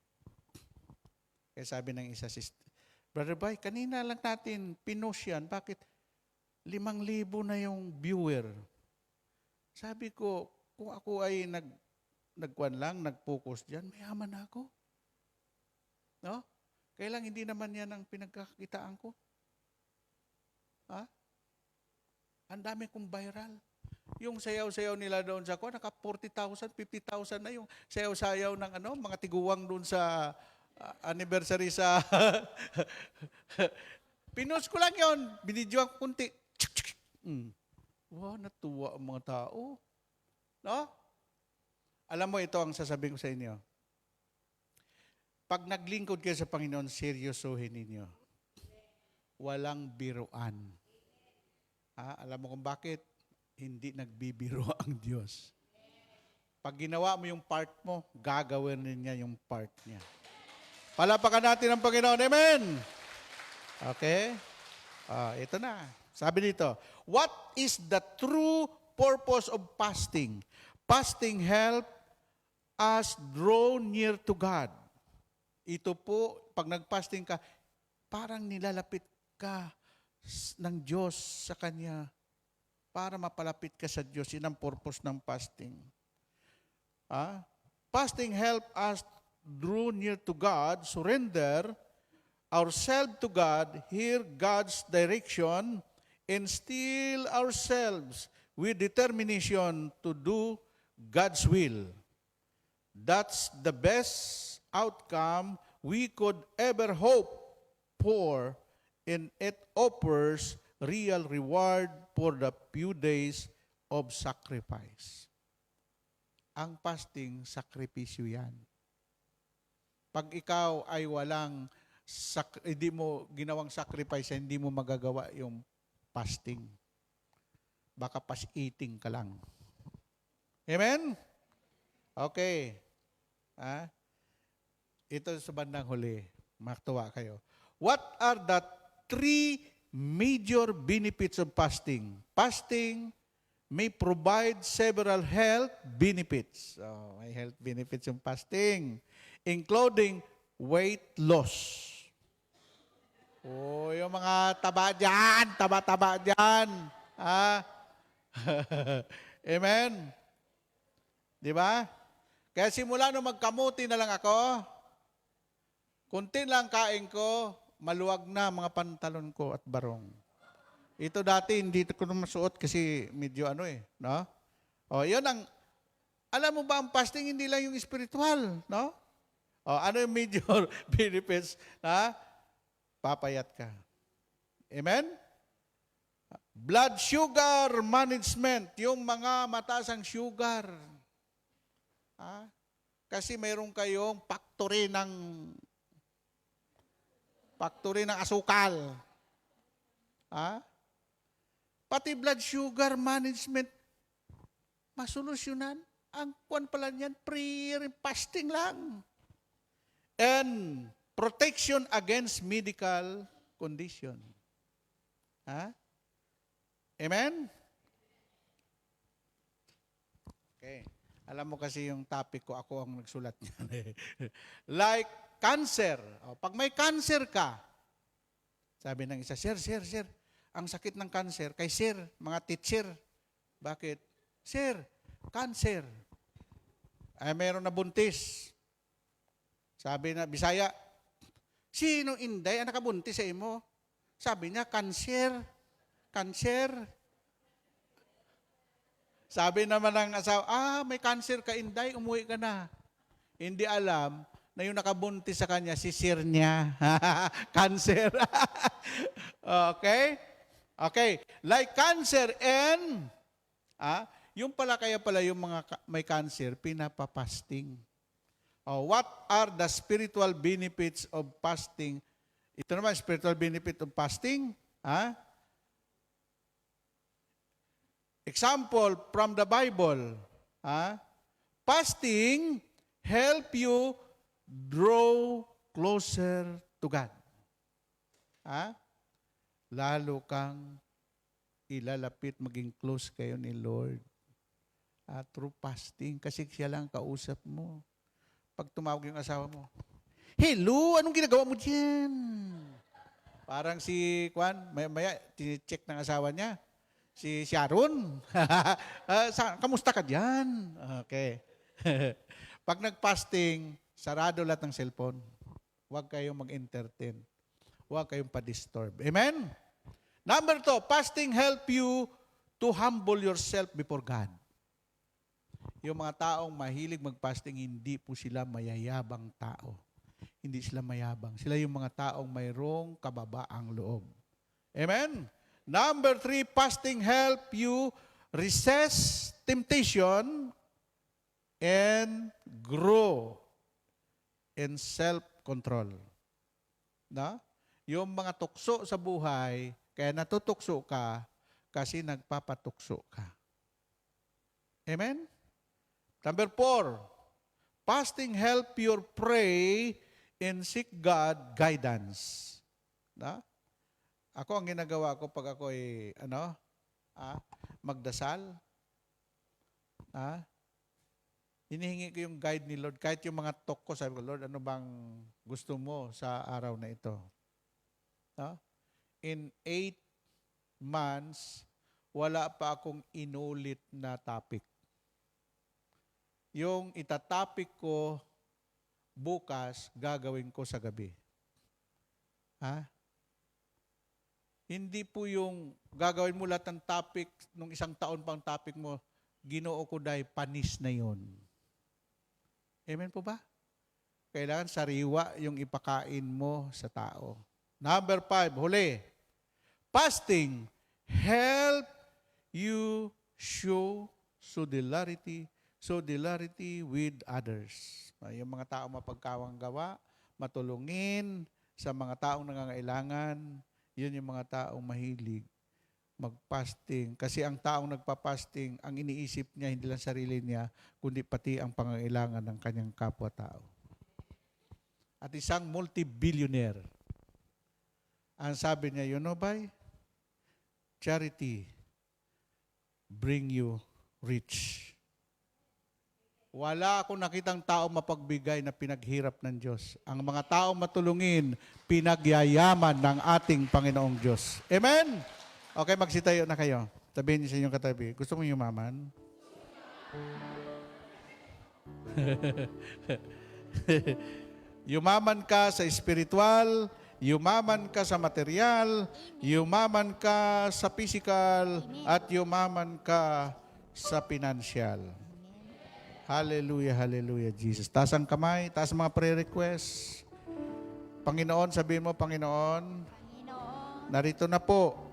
Kaya sabi ng isa, "Brother Bay, kanina lang natin pinost yan, bakit 5,000 na yung viewer?" Sabi ko, kung ako ay nag-focus dyan, mayaman na ako. No? Kaya lang hindi naman yan ang pinagkakitaan ko. Ang dami kong viral. Yung sayaw-sayaw nila doon sa naka 40,000, 50,000 na yung sayaw-sayaw ng mga tiguwang doon sa anniversary sa... Pinost ko lang yun, binidyo ako kunti. Wow, natuwa ang mga tao. No? Alam mo, ito ang sasabihin ko sa inyo. Pag naglingkod kayo sa Panginoon, seryosohin ninyo. Walang biruan. Alam mo kung bakit? Hindi nagbibiro ang Diyos. Pag ginawa mo yung part mo, gagawin niya yung part niya. Palapakan natin ang Panginoon. Amen! Okay? Ito na. Sabi dito, what is the true purpose of fasting? Fasting help us draw near to God. Ito po, pag nag-fasting ka, parang nilalapit ka ng Diyos sa Kanya para mapalapit ka sa Diyos. Yun ang purpose ng fasting. Fasting help us draw near to God, surrender ourselves to God, hear God's direction, and still ourselves with determination to do God's will. That's the best outcome we could ever hope for, and it offers real reward for the few days of sacrifice. Ang fasting, sakripisyo yan. Pag ikaw ay hindi mo ginawang sacrifice, hindi mo magagawa yung fasting. Baka pas-eating ka lang. Amen? Okay. Ito sa bandang huli. Maktuwa kayo. What are the 3 major benefits of fasting? Fasting may provide several health benefits. May health benefits yung fasting, including weight loss. Yung mga taba dyan. Amen? Di ba? Kaya simula nung magkamuti na lang ako, kunti lang kain ko, maluwag na mga pantalon ko at barong. Ito dati, hindi ko na masuot kasi medyo no? Yun ang, alam mo ba, ang fasting hindi lang yung spiritual, no? Ano yung major benefits? Papayat ka. Amen? Blood sugar management, yung mga mataas ang sugar. Kasi mayroon kayong factory ng asukal. Pati blood sugar management, masolusyonan. Ang kuwan pala niyan, prayer, fasting lang. And protection against medical condition. Amen? Okay. Alam mo kasi yung topic ko, ako ang nagsulat niyan. Like cancer. Pag may cancer ka, sabi ng isa, Sir, ang sakit ng cancer, kay sir, mga teacher. Bakit? Sir, cancer. Ay, meron na buntis. Sabi na, Bisaya, sino inday ang nakabuntis sa imo? Sabi niya, cancer. Sabi naman ng asawa, may cancer ka, inday, umuwi ka na. Hindi alam na yung nakabuntis sa kanya, si sir niya. Cancer. Okay. Like cancer and, yung kaya pala yung mga may cancer, pinapapasting. What are the spiritual benefits of fasting? Ito naman, spiritual benefit of fasting. Example from the Bible. Fasting help you draw closer to God. Lalo kang ilalapit, maging close kayo ni Lord. Through fasting, kasi siya lang kausap mo. Pag tumawag yung asawa mo, hello, anong ginagawa mo dyan? Parang si Kwan, maya check ng asawa niya, si Sharon. Kamusta ka dyan? Okay. Pag nag-fasting, sarado lahat ng cellphone. Huwag kayong mag-entertain. Huwag kayong pa-disturb. Amen? Number 2, fasting help you to humble yourself before God. Yung mga taong mahilig mag-fasting, hindi po sila mayayabang tao. Hindi sila mayabang. Sila yung mga taong mayroong kababaang loob. Amen? Number 3, fasting help you resist temptation and grow in self-control. Yung mga tukso sa buhay, kaya natutukso ka kasi nagpapatukso ka. Amen? Number 4, fasting help you pray and seek God guidance. Ako ang ginagawa ko pag ako ay magdasal. Hinihingi ko yung guide ni Lord. Kahit yung mga talk ko, sabi ko, Lord, ano bang gusto mo sa araw na ito? In 8 months, wala pa akong inulit na topic. Yung itatopic ko bukas, gagawin ko sa gabi. Ha? Hindi po yung gagawin mo lahat ng topic, nung isang taon pang topic mo, Ginoo ko dahil panis na yon. Amen po ba? Kailangan sariwa yung ipakain mo sa tao. Number 5, huli. Fasting help you show solidarity with others. Yung mga tao mapagkawang gawa, matulungin sa mga taong nangangailangan, yun yung mga taong mahilig mag-fasting. Kasi ang taong nagpa-fasting, ang iniisip niya, hindi lang sarili niya, kundi pati ang pangangailangan ng kanyang kapwa-tao. At isang multi-billionaire, ang sabi niya, you know ba, charity bring you rich. Wala akong nakitang tao mapagbigay na pinaghirap ng Diyos. Ang mga taong matulungin, pinagyayaman ng ating Panginoong Diyos. Amen? Okay, magsitayo na kayo. Sabihin niyo sa inyong katabi, gusto mo yumaman? Yumaman ka sa espiritual, yumaman ka sa material, yumaman ka sa physical, at yumaman ka sa financial. Hallelujah, hallelujah, Jesus. Taas ang kamay, taas ang mga prayer requests. Panginoon, sabihin mo, Panginoon, narito na po.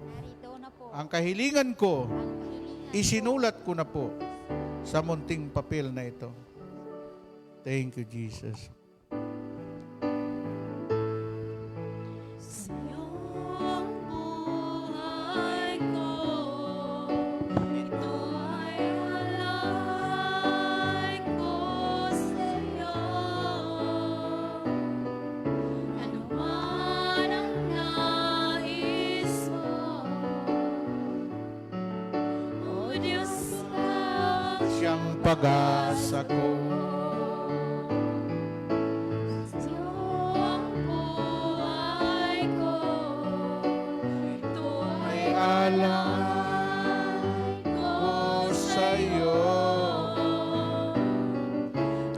Ang kahilingan ko, isinulat ko na po sa munting papel na ito. Thank you, Jesus. Siyang pag-asa ko. Ay alay ko sa'yo.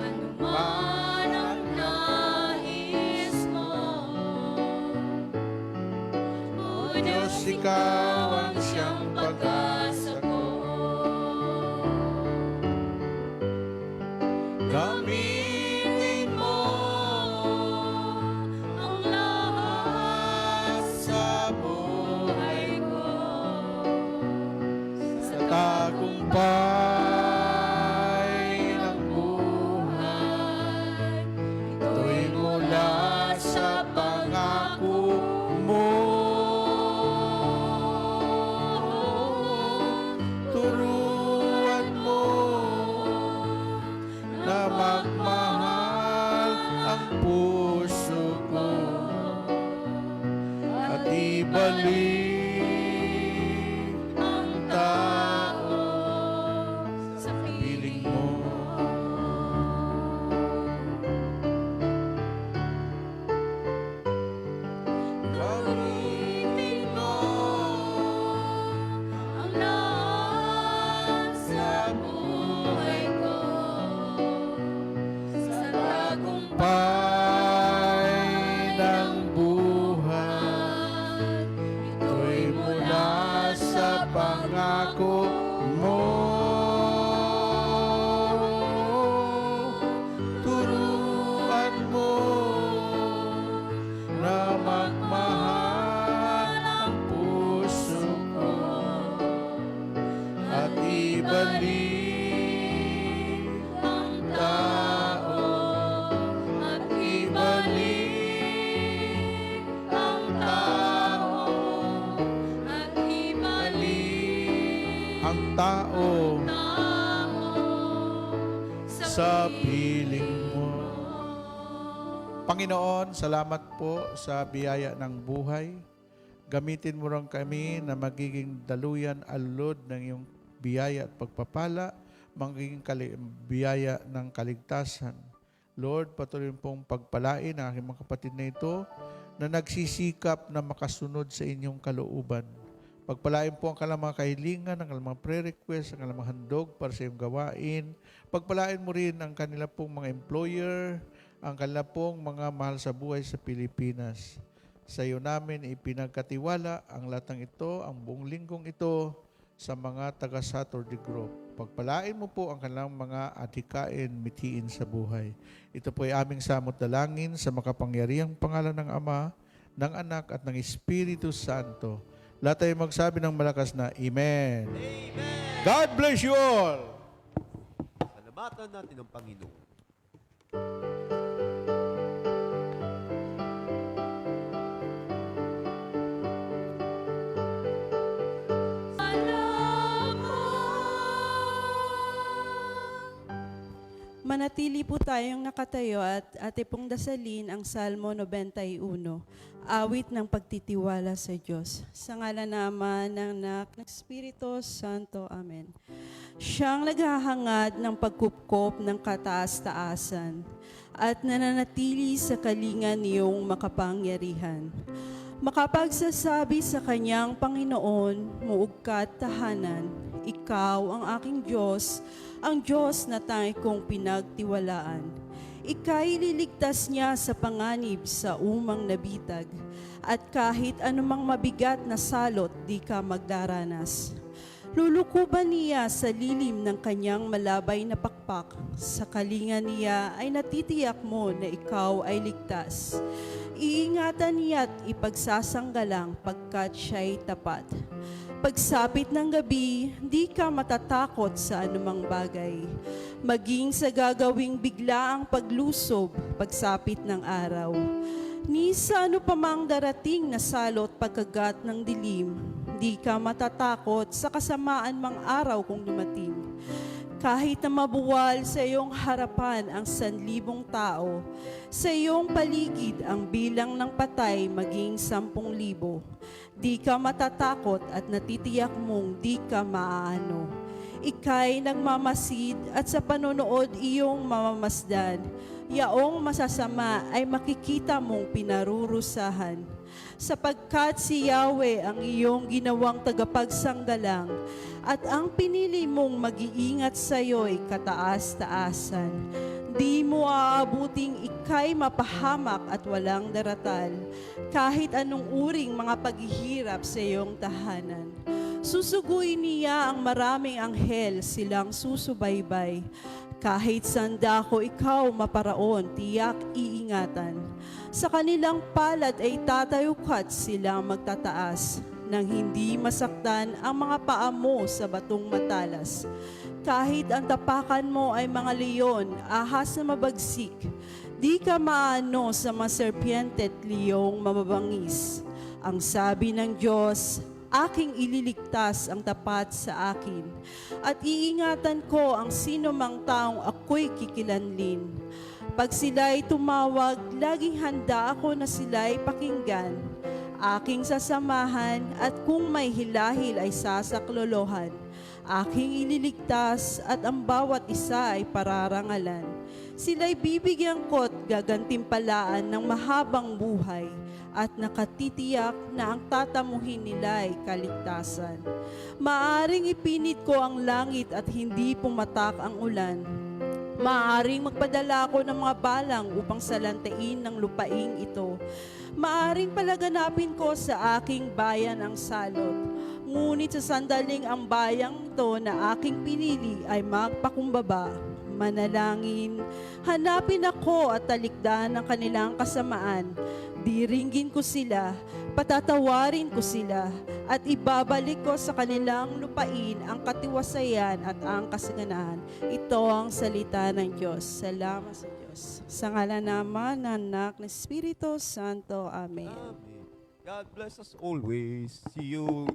Anuman ang nais mo, O Diyos, ikaw ang siyang pag-asa ko. Gamitin mo ang lahat sa buhay ko, sa tagumpay ng buhay. Ito'y mula sa pangako mo. Turuan mo na magmahal ang puso ko at ibalik ang tao sa piling mo. Gamitin mo ang lahat sa buhay ko, sa tagumpay ng buhay. Ito'y mula sa pangako mo. Turuan mo na magmahal ang puso ko at ibalik ang tao, at ibalik ang tao, at ibalik ang tao sa piling mo. Panginoon, salamat po sa biyaya ng buhay. Gamitin mo rin kami na magiging daluyan alod ng iyong biyaya at pagpapala, magiging biyaya ng kaligtasan. Lord, patuloy pong pagpalain ang aking mga kapatid na ito na nagsisikap na makasunod sa inyong kalooban. Pagpalain po ang kanilang mga kahilingan, ang kanilang mga prayer request, ang kanilang mga handog para sa iyong gawain. Pagpalain mo rin ang kanila pong mga employer, ang kanila pong mga mahal sa buhay sa Pilipinas. Sa iyo namin ipinagkatiwala ang latang ito, ang buong linggong ito sa mga taga Saturday Group. Pagpalain mo po ang kanilang mga adhikain, mithiin sa buhay. Ito po ay aming samot dalangin sa makapangyarihang pangalan ng Ama, ng Anak at ng Espiritu Santo. Lahat tayo magsabi ng malakas na Amen. Amen. God bless you all. Salamatan natin ang Panginoon. Manatili po tayong nakatayo at ate pong dasalin ang Salmo 91, awit ng pagtitiwala sa Diyos. Sa ngalan naman ng Anak ng Espiritu Santo. Amen. Siyang naghahangad ng pagkupkop ng kataas-taasan at nananatili sa kalingan niyong makapangyarihan. Makapagsasabi sa kanyang Panginoon, muog ka't tahanan, ikaw ang aking Diyos, ang Diyos na tangi kong pinagtiwalaan. Ika'y liligtas niya sa panganib sa umang nabitag, at kahit anumang mabigat na salot di ka magdaranas. Lulukuban niya sa lilim ng kanyang malabay na pakpak, sa kalinga niya ay natitiyak mo na ikaw ay ligtas. Iingatan niya't ipagsasanggalang pagkat siya'y tapat. Pagsapit ng gabi, di ka matatakot sa anumang bagay. Maging sa gagawing biglaang paglusob, pagsapit ng araw. Ni sa ano pa mang darating na salot pagkagat ng dilim, di ka matatakot sa kasamaan mang araw kung dumating. Kahit na mabuwal sa iyong harapan ang 1,000 tao, sa iyong paligid ang bilang ng patay maging 10,000. Di ka matatakot at natitiyak mong di ka maaano. Ika'y nagmamasid at sa panonood iyong mamamasdan. Yaong masasama ay makikita mong pinarurusahan. Sapagkat si Yahweh ang iyong ginawang tagapagsanggalang at ang pinili mong mag-iingat sa iyo'y kataas-taasan. Di mo aabuting ika'y mapahamak at walang daratal, kahit anong uring mga paghihirap sa iyong tahanan. Susuguin niya ang maraming anghel, silang susubaybay. Kahit sandako ikaw maparaon, tiyak iingatan. Sa kanilang palad ay tatayukat silang magtataas, nang hindi masaktan ang mga paa mo sa batong matalas. Kahit ang tapakan mo ay mga leon, ahas na mabagsik, di ka maano sa mga serpiente at liyong mababangis. Ang sabi ng Diyos, aking ililigtas ang tapat sa akin, at iingatan ko ang sino mang taong ako'y kikilanlin. Pag sila'y tumawag, laging handa ako na sila'y pakinggan. Aking sasamahan at kung may hilahil ay sasaklolohan. Aking ililigtas at ang bawat isa ay pararangalan. Sila'y bibigyan ko't gagantimpalaan ng mahabang buhay at nakatitiyak na ang tatamuhin nila ay kaligtasan. Maaring ipinit ko ang langit at hindi pumatak ang ulan. Maaring magpadala ako ng mga balang upang salantain ng lupaing ito. Maaring palaganapin ko sa aking bayan ang salot. Ngunit sa sandaling ang bayang ito na aking pinili ay magpakumbaba. Manalangin, hanapin ako at talikdan ang kanilang kasamaan. Diringgin ko sila, patatawarin ko sila, at ibabalik ko sa kanilang lupain ang katiwasayan at ang kasaganahan. Ito ang salita ng Diyos. Salamat sa Diyos. Sa ngalan naman ng Anak ng Espiritu Santo. Amen. God bless us always. See you